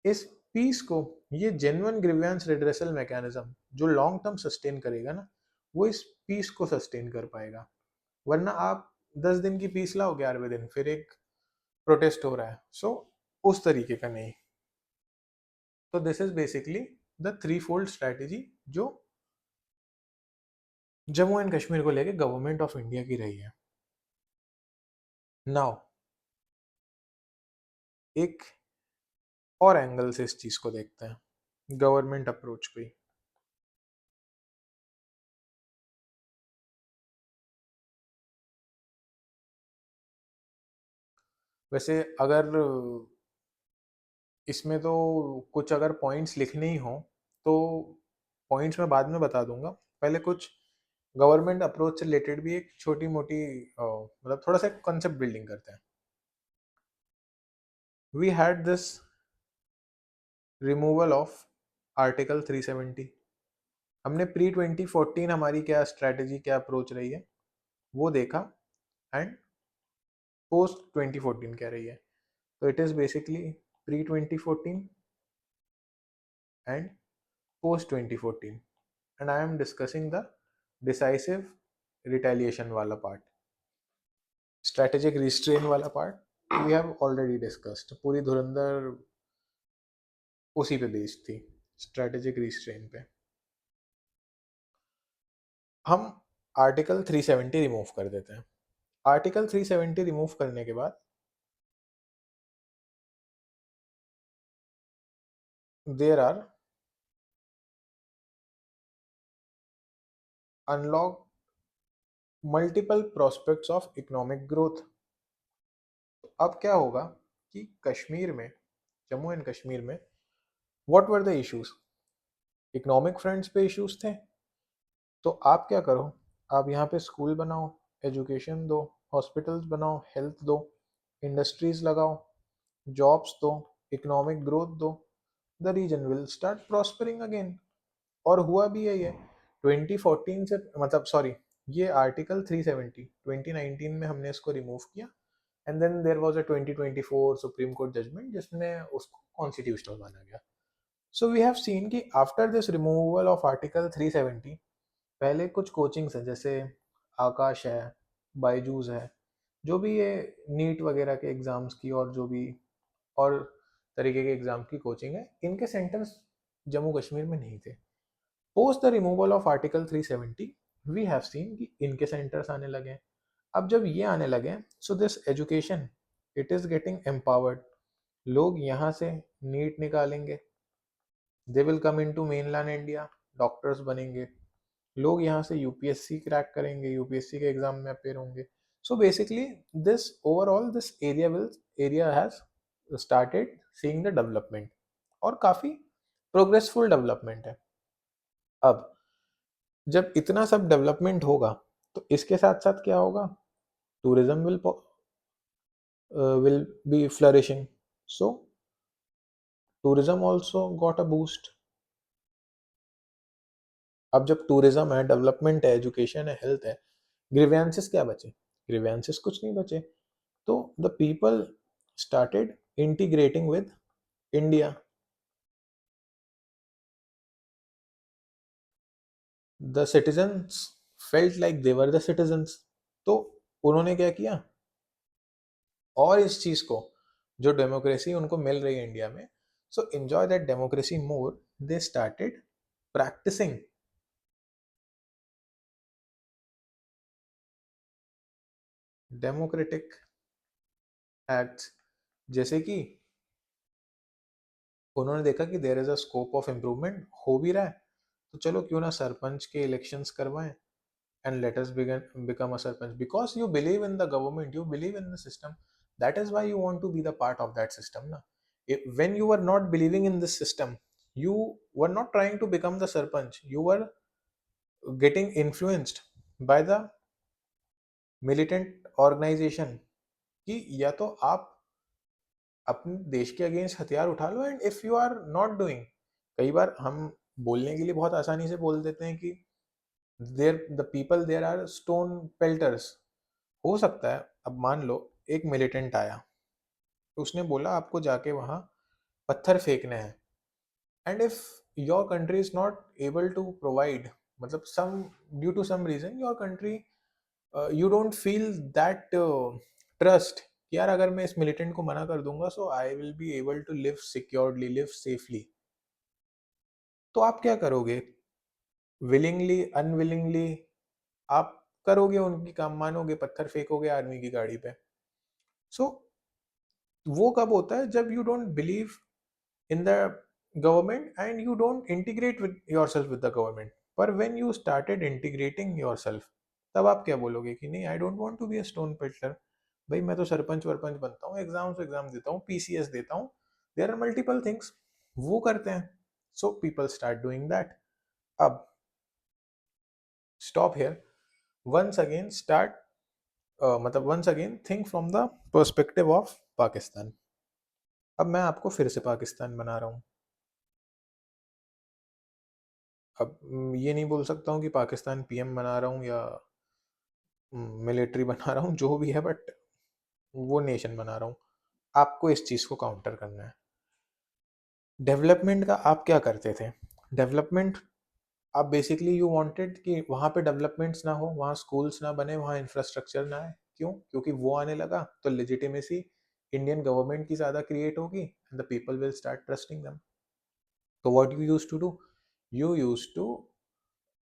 इस पीस को, ये जेन्युइन ग्रीवेंस रिड्रेसल मैकेनिज्म जो लॉन्ग टर्म सस्टेन करेगा ना, वो इस पीस को सस्टेन कर पाएगा। वरना आप 10 दिन की पीस लाओ, 11वें दिन फिर एक प्रोटेस्ट हो रहा है। सो उस तरीके का नहीं। तो this is basically the three fold strategy जो जम्मू एंड कश्मीर को लेके गवर्नमेंट ऑफ इंडिया की रही है। नाउ एक और एंगल से इस चीज को देखते हैं, गवर्नमेंट अप्रोच पे ही। वैसे अगर इसमें तो कुछ अगर पॉइंट्स लिखने ही हो तो पॉइंट्स मैं बाद में बता दूंगा, पहले कुछ गवर्नमेंट अप्रोच से रिलेटेड भी एक छोटी मोटी मतलब थोड़ा सा कॉन्सेप्ट बिल्डिंग करते हैं। We had this removal of article 370। हमने प्री 2014 हमारी क्या स्ट्रैटेजी, क्या अप्रोच रही है, वो देखा। एंड पोस्ट 2014 क्या रही है। तो it is basically pre 2014 and post 2014, and I am discussing the decisive retaliation वाला पार्ट। स्ट्रैटेजिक रिस्ट्रेन वाला part we have already discussed, पूरी धुरंधर उसी पे बेस्ड थी, स्ट्रैटेजिक रिस्ट्रेन पे। हम आर्टिकल 370 रिमूव कर देते हैं। आर्टिकल 370 रिमूव करने के बाद there are unlock multiple prospects of economic growth. अब क्या होगा कि कश्मीर में, जम्मू एंड कश्मीर में, what were the issues, economic fronts पे इश्यूज थे। तो आप क्या करो, आप यहाँ पे स्कूल बनाओ, एजुकेशन दो, हॉस्पिटल्स बनाओ, हेल्थ दो, इंडस्ट्रीज लगाओ, जॉब्स दो, इकोनॉमिक ग्रोथ दो, the region will start prospering again. और हुआ भी है ये 2014 से, मतलब सॉरी, ये आर्टिकल 370 2019 में हमने इसको रिमूव किया। And then there was a 2024 supreme court judgement जिसमें उसको कॉन्स्टिट्यूशनल माना गया। सो वी हैव सीन कि after this removal of article 370, पहले कुछ कोचिंग्स हैं जैसे आकाश है, बायजूस है, जो भी ये नीट वगैरह के एग्ज़ाम्स की और जो भी और तरीके के एग्ज़ाम की कोचिंग है, इनके सेंटर्स जम्मू कश्मीर में नहीं थे। Post the removal of article 370 we have seen कि इनके सेंटर्स आने लगे हैं। अब जब ये आने लगे, so this education it is getting empowered. लोग यहाँ से नीट निकालेंगे, they will come into mainland India, doctors बनेंगे, लोग यहाँ से यूपीएससी क्रैक करेंगे, यूपीएससी के एग्जाम में अपेयर होंगे। So basically this overall this area has started seeing the development, और काफ़ी प्रोग्रेसफुल डेवलपमेंट है। अब जब इतना सब डेवलपमेंट होगा तो इसके साथ साथ क्या होगा, tourism will be flourishing. So tourism also got a boost. अब जब टूरिज्म है, डेवलपमेंट है, एजुकेशन है, हेल्थ है, ग्रीवेंसेस क्या बचे? ग्रीवेंसेस कुछ नहीं बचे। तो the people started integrating with India. The citizens felt like they were the citizens. तो उन्होंने क्या किया, और इस चीज को, जो डेमोक्रेसी उनको मिल रही है इंडिया में, so enjoy that democracy more, they started practicing democratic acts. जैसे कि उन्होंने देखा कि there is a scope of improvement, हो भी रहा है, तो चलो क्यों ना सरपंच के इलेक्शंस करवाएं, and let us become a sarpanch, because you believe in the government, you believe in the system. That is why you want to be the part of that system na. When you were not believing in this system, you were not trying to become the sarpanch, you were getting influenced by the militant organization, कि या तो आप अपने देश के against हथियार उठा लो, and if you are not doing, कई बार हम बोलने के लिए बहुत आसानी से बोल देते हैं कि there the people there are stone pelters. हो सकता है, अब मान लो एक मिलिटेंट आया, तो उसने बोला आपको जाके वहां पत्थर फेंकने हैं, and if your country is not able to provide, मतलब some due to some reason your country, you don't feel that trust, यार अगर मैं इस मिलिटेंट को मना कर दूंगा so I will be able to live securely, live safely, तो आप क्या करोगे? विलिंगली अनविलिंगली आप करोगे उनकी काम, मानोगे, पत्थर फेंकोगे आर्मी की गाड़ी पे। सो वो कब होता है? जब you don't believe in the government and you don't integrate with yourself with the government. पर when you started integrating yourself, तब आप क्या बोलोगे कि नहीं, I don't want to be a stone pelter, भाई मैं तो सरपंच वरपंच बनता हूँ, एग्जाम देता हूँ, पीसीएस देता हूँ, देयर आर मल्टीपल थिंग्स, वो करते हैं। So people start doing that. अब stop here, once again start, मतलब once again think from the perspective of Pakistan. अब मैं आपको फिर से पाकिस्तान बना रहा हूँ। अब ये नहीं बोल सकता हूँ कि पाकिस्तान पीएम बना रहा हूँ या मिलिट्री बना रहा हूँ, जो भी है, बट वो नेशन बना रहा हूँ। आपको इस चीज़ को काउंटर करना है। डेवलपमेंट का आप क्या करते थे? डेवलपमेंट, आप बेसिकली यू वांटेड कि वहाँ पे डेवलपमेंट्स ना हो, वहाँ स्कूल्स ना बने, वहाँ इंफ्रास्ट्रक्चर ना है। क्यों? क्योंकि वो आने लगा तो लेजिटिमेसी इंडियन गवर्नमेंट की ज़्यादा क्रिएट होगी and the people will start trusting them. तो what you used to do? You used to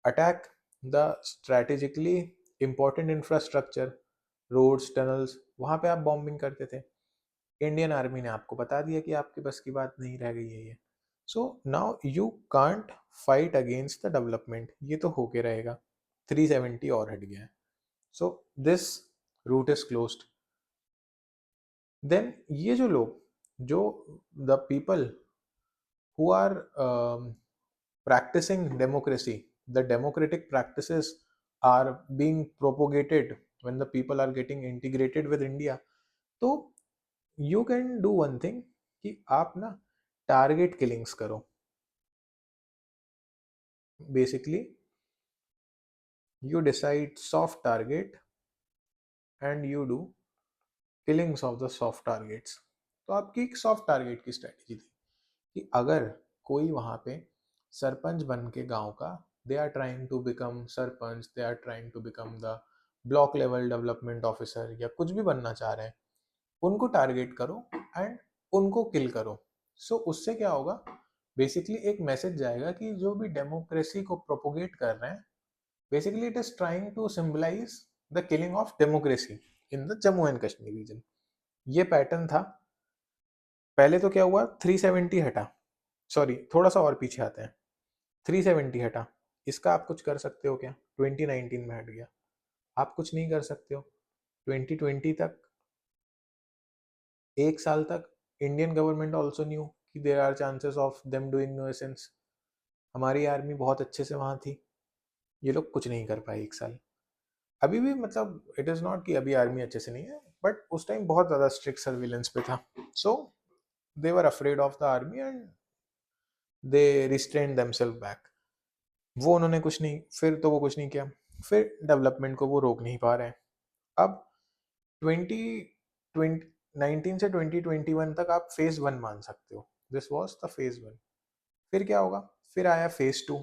attack the strategically important infrastructure, roads, tunnels, वहां पे आप बॉम्बिंग करते थे। इंडियन आर्मी ने आपको बता दिया कि आपके बस की बात नहीं रह गई है ये। So now you can't fight against the development, ये तो होके रहेगा। 370 और हट गया है, so this route is closed. Then ये जो लोग, जो the people who are practicing democracy, the democratic practices are being propagated when the people are getting integrated with India. तो you can do one thing, कि आप ना target killings करो। Basically you decide soft target and you do killings of the soft targets। तो आपकी एक soft target की strategy थी कि अगर कोई वहां पे सरपंच बन के गांव का, they are trying to become sarpanch, they are trying to become the block level development officer, या कुछ भी बनना चाह रहे हैं, उनको टारगेट करो एंड उनको किल करो। सो उससे क्या होगा? बेसिकली एक मैसेज जाएगा कि जो भी डेमोक्रेसी को प्रोपोगेट कर रहे हैं, basically it is trying to symbolize the killing of democracy in the Jammu and Kashmir region. ये पैटर्न था। पहले तो क्या हुआ, 370 हटा, सॉरी थोड़ा सा और पीछे आते हैं, 370 हटा, इसका आप कुछ कर सकते हो क्या? 2019 में हट गया, आप कुछ नहीं कर सकते हो। 2020 तक, एक साल तक, इंडियन गवर्नमेंट ऑल्सो न्यू कि there are chances of them doing nuisance, हमारी आर्मी बहुत अच्छे से वहां थी, ये लोग कुछ नहीं कर पाए एक साल। अभी भी मतलब इट इज नॉट कि अभी आर्मी अच्छे से नहीं है, बट उस टाइम बहुत ज्यादा स्ट्रिक्ट सर्विलेंस पे था। सो they were afraid of the army and they restrained themselves back. वो उन्होंने कुछ नहीं, फिर तो वो कुछ नहीं किया, फिर डेवलपमेंट को वो रोक नहीं पा रहे हैं। अब 20 20 19 से 2021 तक आप फेज वन मान सकते हो, this was the phase one. फिर क्या होगा, फिर आया फेज टू।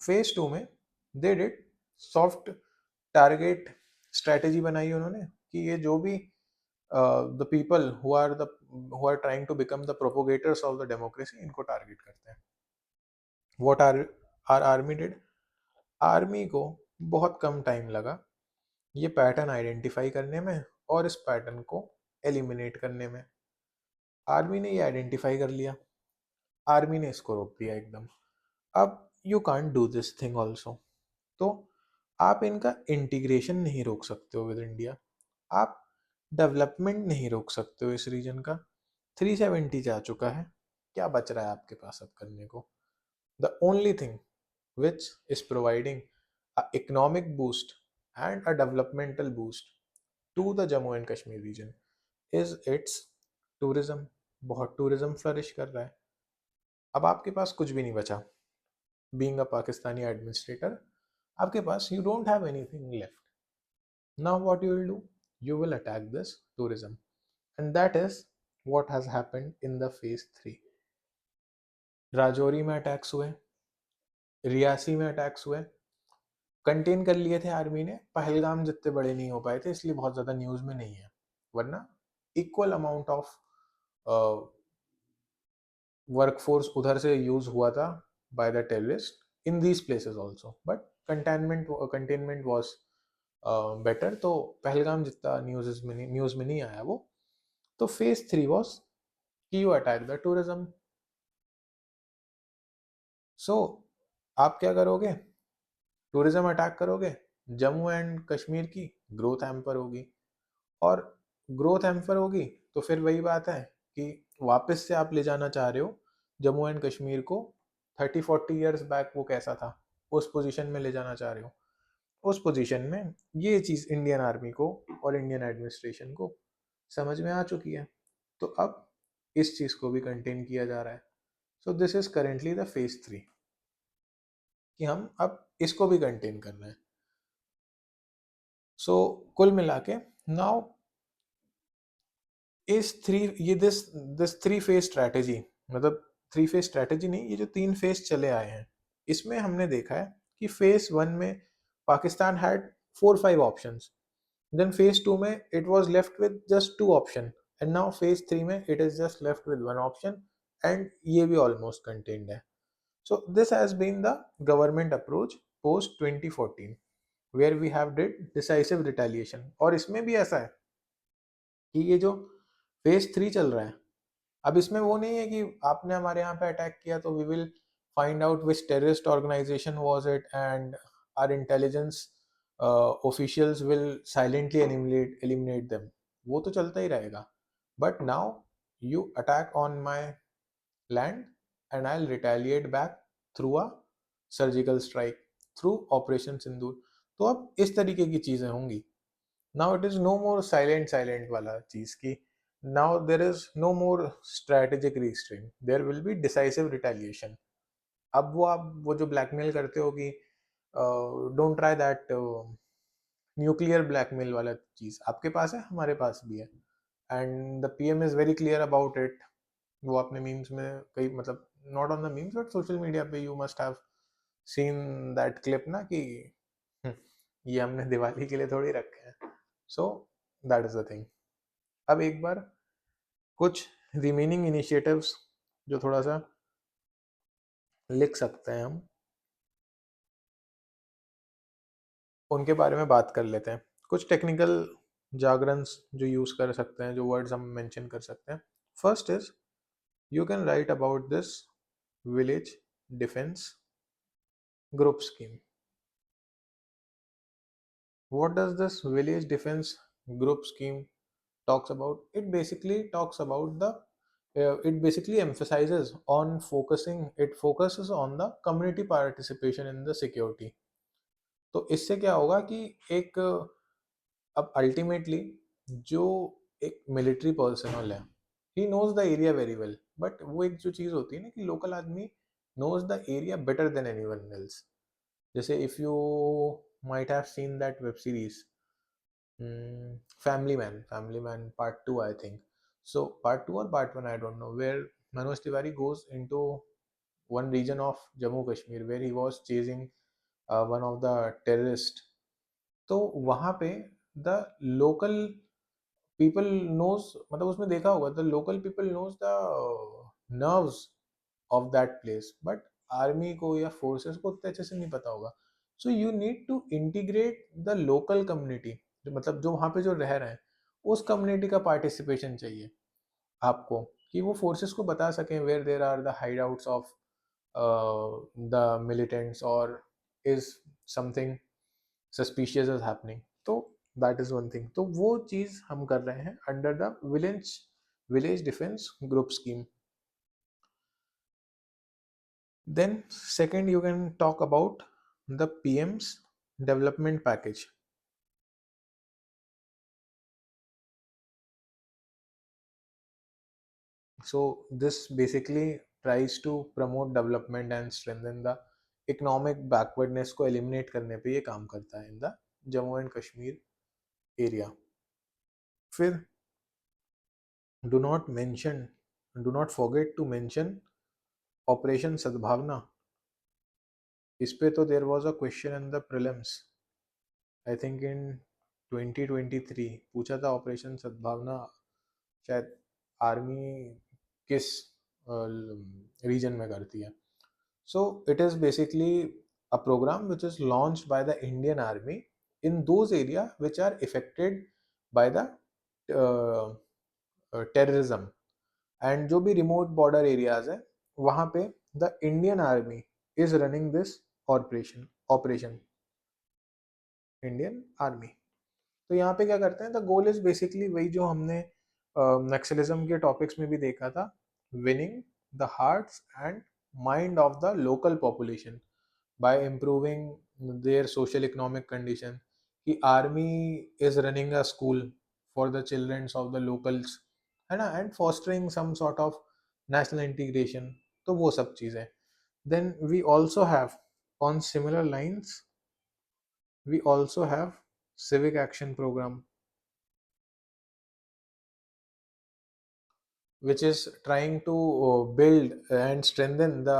फेज टू में they did soft target strategy बनाई उन्होंने कि ये जो भी the people who are trying to become the propagators of the democracy, इनको टारगेट करते हैं। What our army did, army को बहुत कम टाइम लगा ये पैटर्न आइडेंटिफाई करने में और इस पैटर्न को एलिमिनेट करने में। आर्मी ने ये आइडेंटिफाई कर लिया, आर्मी ने इसको रोक दिया एकदम। अब you can't do this thing also, तो आप इनका इंटीग्रेशन नहीं रोक सकते हो विद इंडिया, आप डेवलपमेंट नहीं रोक सकते हो इस रीजन का। 370 जा चुका है, क्या बच रहा है आपके पास अब करने को? The only thing which is providing a economic boost and a developmental boost to the Jammu and Kashmir region is its tourism। बहुत टूरिज्म फ्लरिश कर रहा है। अब आपके पास कुछ भी नहीं बचा, बीइंग अ पाकिस्तानी एडमिनिस्ट्रेटर आपके पास, you don't have anything left. Now what you will do, you will attack this tourism, and that is what has happened in the phase 3। Rajouri में अटैक्स हुए, रियासी में अटैक्स हुए, कंटेन कर लिए थे आर्मी ने, पहलगाम जितने बड़े नहीं हो पाए थे इसलिए बहुत ज़्यादा न्यूज़ में नहीं है, वरना इक्वल अमाउंट ऑफ वर्कफोर्स उधर से यूज हुआ था by the terrorist in these places also, but containment was better, तो पहलगाम जितना न्यूज़ में नहीं आया वो। तो फेज 3 वॉज कि यू अटैक द टूरिज्म। सो आप क्या करोगे, टूरिज्म अटैक करोगे, जम्मू एंड कश्मीर की ग्रोथ हैम्पर होगी, और ग्रोथ हैम्पर होगी तो फिर वही बात है कि वापस से आप ले जाना चाह रहे हो जम्मू एंड कश्मीर को 30-40 ईयर्स बैक वो कैसा था, उस पोजीशन में ले जाना चाह रहे हो। उस पोजीशन में ये चीज़ इंडियन आर्मी को और इंडियन एडमिनिस्ट्रेशन को समझ में आ चुकी है, तो अब इस चीज़ को भी कंटेन किया जा रहा है। So this is currently the phase 3 कि हम अब इसको भी कंटेन कर रहे हैं। सो कुल मिला के नाउ इस थ्री ये दिस थ्री फेज स्ट्रैटेजी, मतलब थ्री फेज स्ट्रैटेजी नहीं, ये जो 3 फेज चले आए हैं इसमें हमने देखा है कि फेज 1 में Pakistan had 4-5 options, then phase 2 में it was left with just 2 option, and now phase 3 में it is just left with 1 option, and ये भी ऑलमोस्ट कंटेन्ड है। So this has been the government approach post 2014 where we have did decisive retaliation. और इसमें भी ऐसा है कि ये जो फेज 3 चल रहा है, अब इसमें वो नहीं है कि आपने हमारे यहाँ पे अटैक किया तो we will find out which terrorist organisation was it and our intelligence officials will silently eliminate them, वो तो चलता ही रहेगा। But now you attack on my land and I will retaliate back through a surgical strike, through operation Sindoor. तो अब इस तरीके की चीज़ें होंगी। Now it is no more silent वाला चीज की, now there is no more strategic restraint, there will be decisive retaliation. अब वो आप वो जो ब्लैकमेल करते हो कि don't try that nuclear blackmail वाला चीज आपके पास है, हमारे पास भी है, and the PM is very clear about it. वो अपने मीम्स में कई, मतलब not on the memes but social media पे you must have seen that clip ना कि "हम्म, ये हमने दिवाली के लिए थोड़ी रखे हैं"। So that is the thing. अब एक बार कुछ रिमेनिंग इनिशिएटिव्स जो थोड़ा सा लिख सकते हैं हम, उनके बारे में बात कर लेते हैं। कुछ टेक्निकल जागरन्स जो यूज़ कर सकते हैं, जो वर्ड्स हम मेंशन कर सकते हैं। First is you can write about this village defence group scheme. What does this village defense group scheme talks about? It basically emphasizes on it focuses on the community participation in the security। तो इससे क्या होगा कि एक अब ultimately जो एक military personnel है, he knows the area very well, but वो एक जो चीज़ होती है ना कि लोकल आदमी knows the area better than anyone else. जैसे if you might have seen that web series Family Man Part 2, I think. So Part 2 or Part 1, I don't know, where Manoj Tiwari goes into one region of Jammu Kashmir where he was chasing one of the terrorists. तो वहाँ पे the local people knows, मतलब उसमें देखा होगा, the local people knows the nerves of that place, but army को या forces को उतने अच्छे से नहीं पता होगा. So you need to integrate the local community, जो मतलब जो वहाँ पे जो रह रहे हैं उस कम्युनिटी का पार्टिसिपेशन चाहिए आपको, कि वो फोर्सेस को बता सकें where there are the hideouts of the militants और is something suspicious is happening. तो दैट इज वन थिंग. तो वो चीज़ हम कर रहे हैं under the village defence group scheme. Then second, you can talk about the PM's development package. So this basically tries to promote development and strengthen the economic backwardness को eliminate करने पे ये काम करता है in the Jammu and Kashmir area. फिर do not mention, do not forget to mention Operation Sadbhavna. इस पे तो there was a question in the prelims. I think in 2023 पूछा था ऑपरेशन सद्भावना शायद आर्मी किस रीजन में करती है. So it is basically a program which is launched by the Indian army in those area which are affected by the terrorism, and जो भी रिमोट बॉर्डर एरियाज है वहाँ पे the Indian army is running this operation Indian army. तो यहाँ पे क्या करते हैं, द गोल इज बेसिकली वही जो हमने नक्सलिज्म के टॉपिक्स में भी देखा था, winning the hearts and mind of the local population by improving their social economic condition. कि army is running a school for the childrens of the locals, है ना, and fostering some sort of national integration. तो वो सब चीज़ें. Then we also have on similar lines, we also have civic action program which is trying to build and strengthen the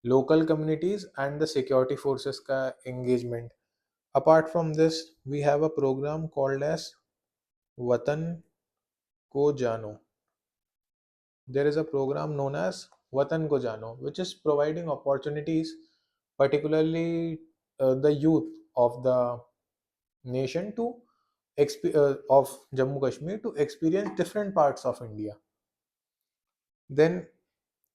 local communities and the security forces ka engagement. Apart from this, we have a program called as Watan Ko Jano. There is a program known as Watan Ko Jano, which is providing opportunities, particularly the youth of the nation to of Jammu Kashmir to experience different parts of India. Then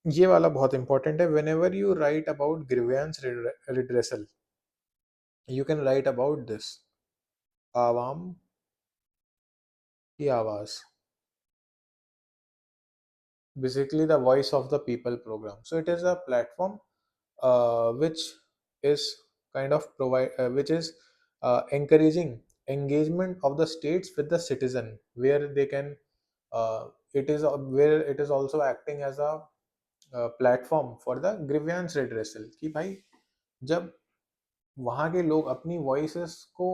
ये वाला बहुत important है. When ever you right about grievance redressal, you can write about this Awaam ki आवाज, basically the voice of the people program. So it is a platform which is kind of provide which is encouraging engagement of the states with the citizen, where they can it is where it is also acting as a platform for the grievance redressal. कि भाई जब वहाँ के लोग अपनी voices को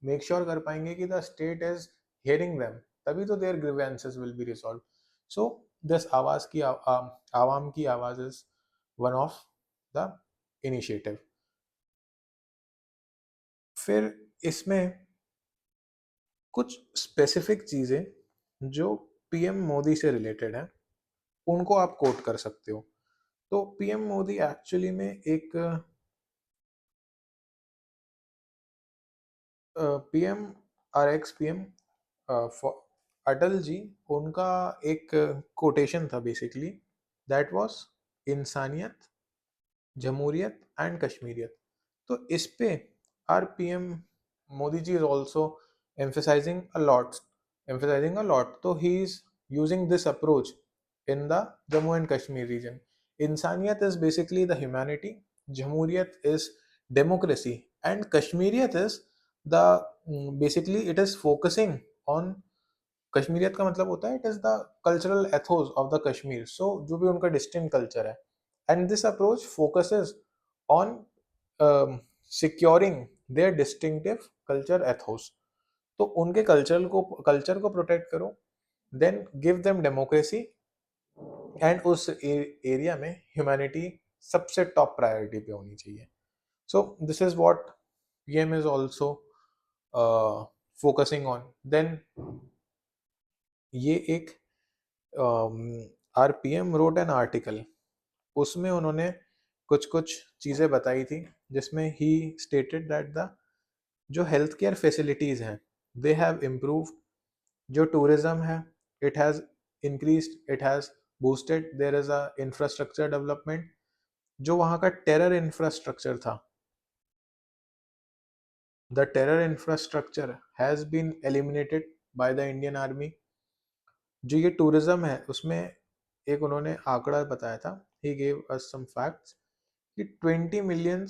make sure कर पाएंगे कि the state is hearing them, तभी तो their grievances will be resolve. So this Awaam ki Awaaz is one of the initiative. फिर इसमें कुछ स्पेसिफिक चीज़ें जो पीएम मोदी से रिलेटेड हैं उनको आप कोट कर सकते हो. तो पीएम मोदी एक्चुअली में एक PM are x PM Atal ji, उनका एक कोटेशन था बेसिकली, दैट वाज इंसानियत, जमहूरियत एंड कश्मीरियत. तो इस पे our PM Modi ji is also emphasizing a lot emphasizing a lot. So he is using this approach in the Jammu and Kashmir region. Insaniyat is basically the humanity, Jamhuriyat is democracy, and Kashmiriyat is the basically it is focusing on Kashmiriyat का मतलब होता है it is the cultural ethos of the Kashmir, so जो भी उनका distinct culture है, and this approach focuses on securing their distinctive culture ethos. तो उनके कल्चर को प्रोटेक्ट करो, then give them democracy, and उस एरिया में ह्यूमैनिटी सबसे टॉप प्रायोरिटी पे होनी चाहिए। So this is what PM is also focusing on. Then ये एक आर पीएम रोट एन आर्टिकल, उसमें उन्होंने कुछ कुछ चीज़ें बताई थी, जिसमें ही स्टेटेड दैट द जो हेल्थ केयर फैसिलिटीज़ हैं दे हैव इम्प्रूव्ड, जो टूरिज्म है it has increased, it has boosted, there is a infrastructure development. जो वहाँ का टेरर इंफ्रास्ट्रक्चर था, the terror infrastructure has been eliminated by the Indian army. जो ये टूरिज्म है उसमें एक उन्होंने आंकड़ा बताया था, he gave us some facts कि 20 मिलियन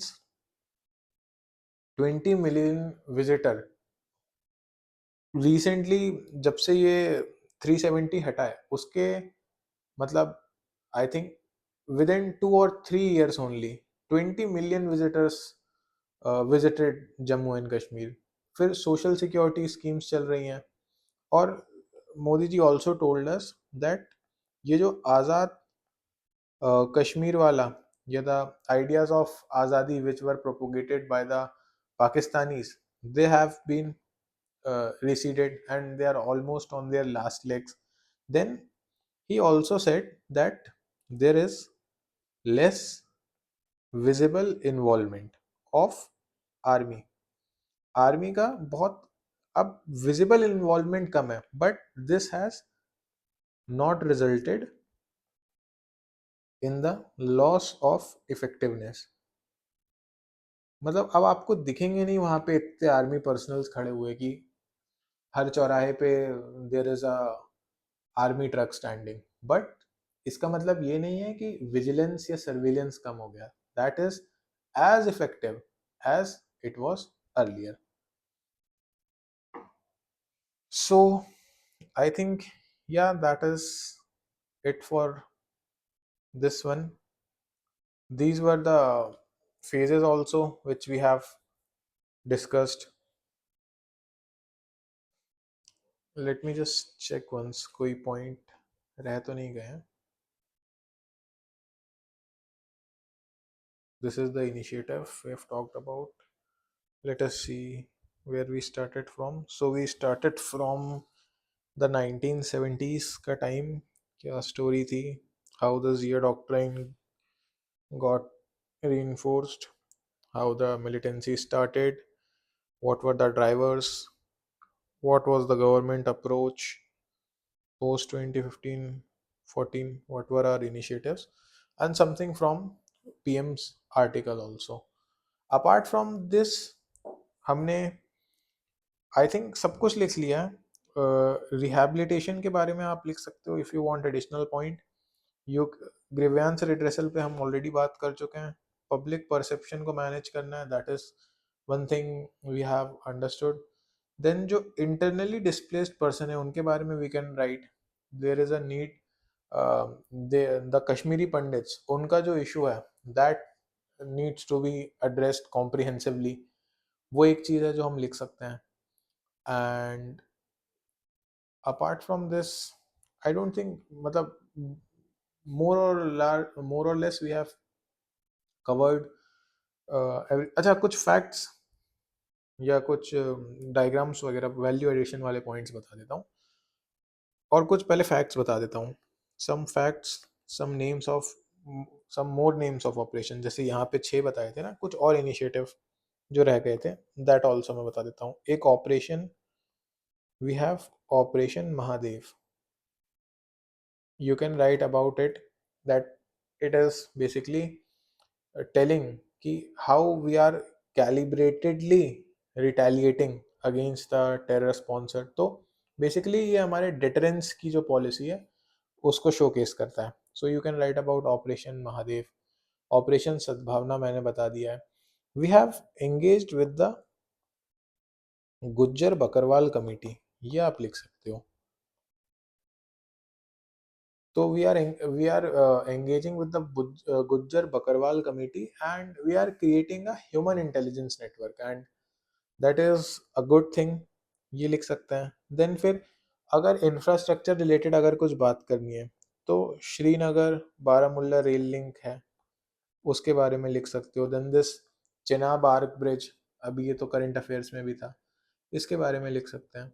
विजिटर रिसेंटली, जब से ये 370 हटा है उसके, मतलब आई थिंक विद इन 2 और 3 years only 20 million visitors visited Jammu and Kashmir. फिर सोशल सिक्योरिटी स्कीम्स चल रही हैं, और Modi ji also told us that ये जो आज़ाद कश्मीर वाला, या the ideas of azadi which were propagated by the Pakistanis, they have been receded and they are almost on their last legs. Then he also said that there is less visible involvement of army, army का बहुत अब visible involvement कम है, but this has not resulted in the loss of effectiveness. मतलब अब आपको दिखेंगे नहीं वहां पे इतने आर्मी पर्सनल्स खड़े हुए कि हर चौराहे पे there is a army truck standing, but इसका मतलब ये नहीं है कि विजिलेंस या सर्विलेंस कम हो गया, that is as effective as it was earlier. So I think yeah that is it for this one. These were the phases also which we have discussed. Let me just check once कोई point रह तो नहीं गए हैं. This is the initiative we have talked about. Let us see where we started from. So we started from the 1970s का time. क्या story थी, how the Zia doctrine got reinforced, how the militancy started, what were the drivers, what was the government approach post 2015 14, what were our initiatives, and something from PM's article also. Apart from this, हमने I think सब कुछ लिख लिया है। Rehabilitation के बारे में आप लिख सकते हो if you want additional point. You grievance redressal पे हम ऑलरेडी बात कर चुके हैं। पब्लिक परसेप्शन को मैनेज करना है, that is one thing we have understood. Then जो इंटरनली डिस्प्लेस्ड पर्सन है उनके बारे में we can write, there is a need, the Kashmiri Pandits, उनका जो इशू है that needs to be addressed comprehensively, वो एक चीज़ है जो हम लिख सकते हैं। And apart from this I don't think, मतलब मोर और लेस वी हैव कवर्ड। अच्छा, कुछ फैक्ट्स या कुछ डायग्राम्स वगैरह वैल्यू एडिशन वाले पॉइंट्स बता देता हूँ, और कुछ पहले फैक्ट्स बता देता हूँ। Some facts, some names of, some more names of operation, जैसे यहाँ पे 6 बताए थे ना, कुछ और इनिशिएटिव जो रह गए थे दैट ऑल्सो मैं बता देता हूँ। एक operation, we have operation Mahadev. You can write about it that it is basically telling कि how we are calibratedly retaliating against the terror sponsor। तो बेसिकली ये हमारे deterrence की जो पॉलिसी है उसको शोकेस करता है। So you can write about operation Mahadev. Operation Sadbhavana मैंने बता दिया है। We have engaged with the Gujjar Bakarwal committee, ये आप लिख सकते हो। So we are engaging with the Gujjar Bakarwal committee, and we are creating a human intelligence network, and that is a good thing. ये लिख सकते हैं. देन फिर अगर इंफ्रास्ट्रक्चर रिलेटेड अगर कुछ बात करनी है, तो श्रीनगर बारामुल्ला रेल लिंक है, उसके बारे में लिख सकते हो. Then this Chenab arch bridge, अभी ये तो करंट अफेयर्स में भी था, इसके बारे में लिख सकते हैं.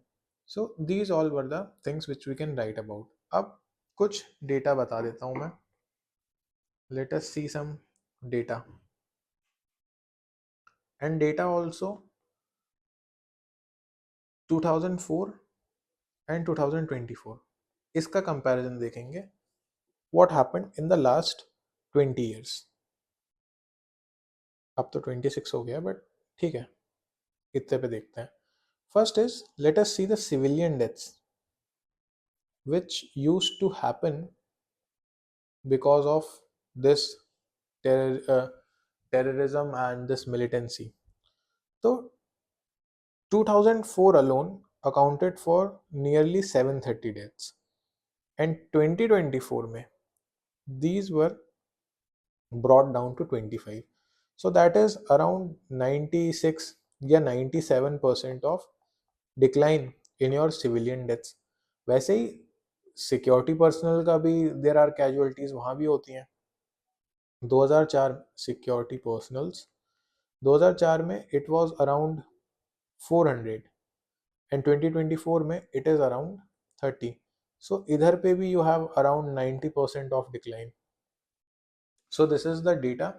So these all were the things which we can write about. अब कुछ डेटा बता देता हूँ मैं. Let us see some data. And data also 2004 and 2024, इसका कंपैरिजन देखेंगे. What happened in the last 20 years. अब तो 26 हो गया, बट ठीक है, इतने पे देखते हैं. First is, late us see the civilian deaths which used to happen because of this terrorism and this militancy. So 2004 alone accounted for nearly 730 deaths, and 2024 में these were brought down to 25. So that is around 96 या 97% of decline in your civilian deaths. वैसे ही security personal का भी there are casualties वहाँ भी होती हैं. 2004 security personnels, 2004 में इट वाज अराउंड 400, एंड 2024 में इट इज़ अराउंड 30. सो इधर पे भी you have around 90% of decline. So this is the data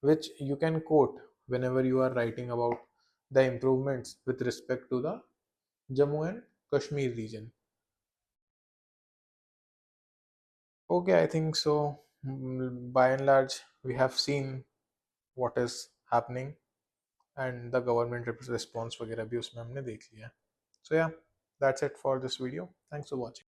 which you can quote whenever you are writing about the improvements with respect to the Jammu and Kashmir region. Okay, I think so. By and large, we have seen what is happening, and the government response वगैरह भी उसमें हमने देख लिया. So yeah, that's it for this video. Thanks for watching.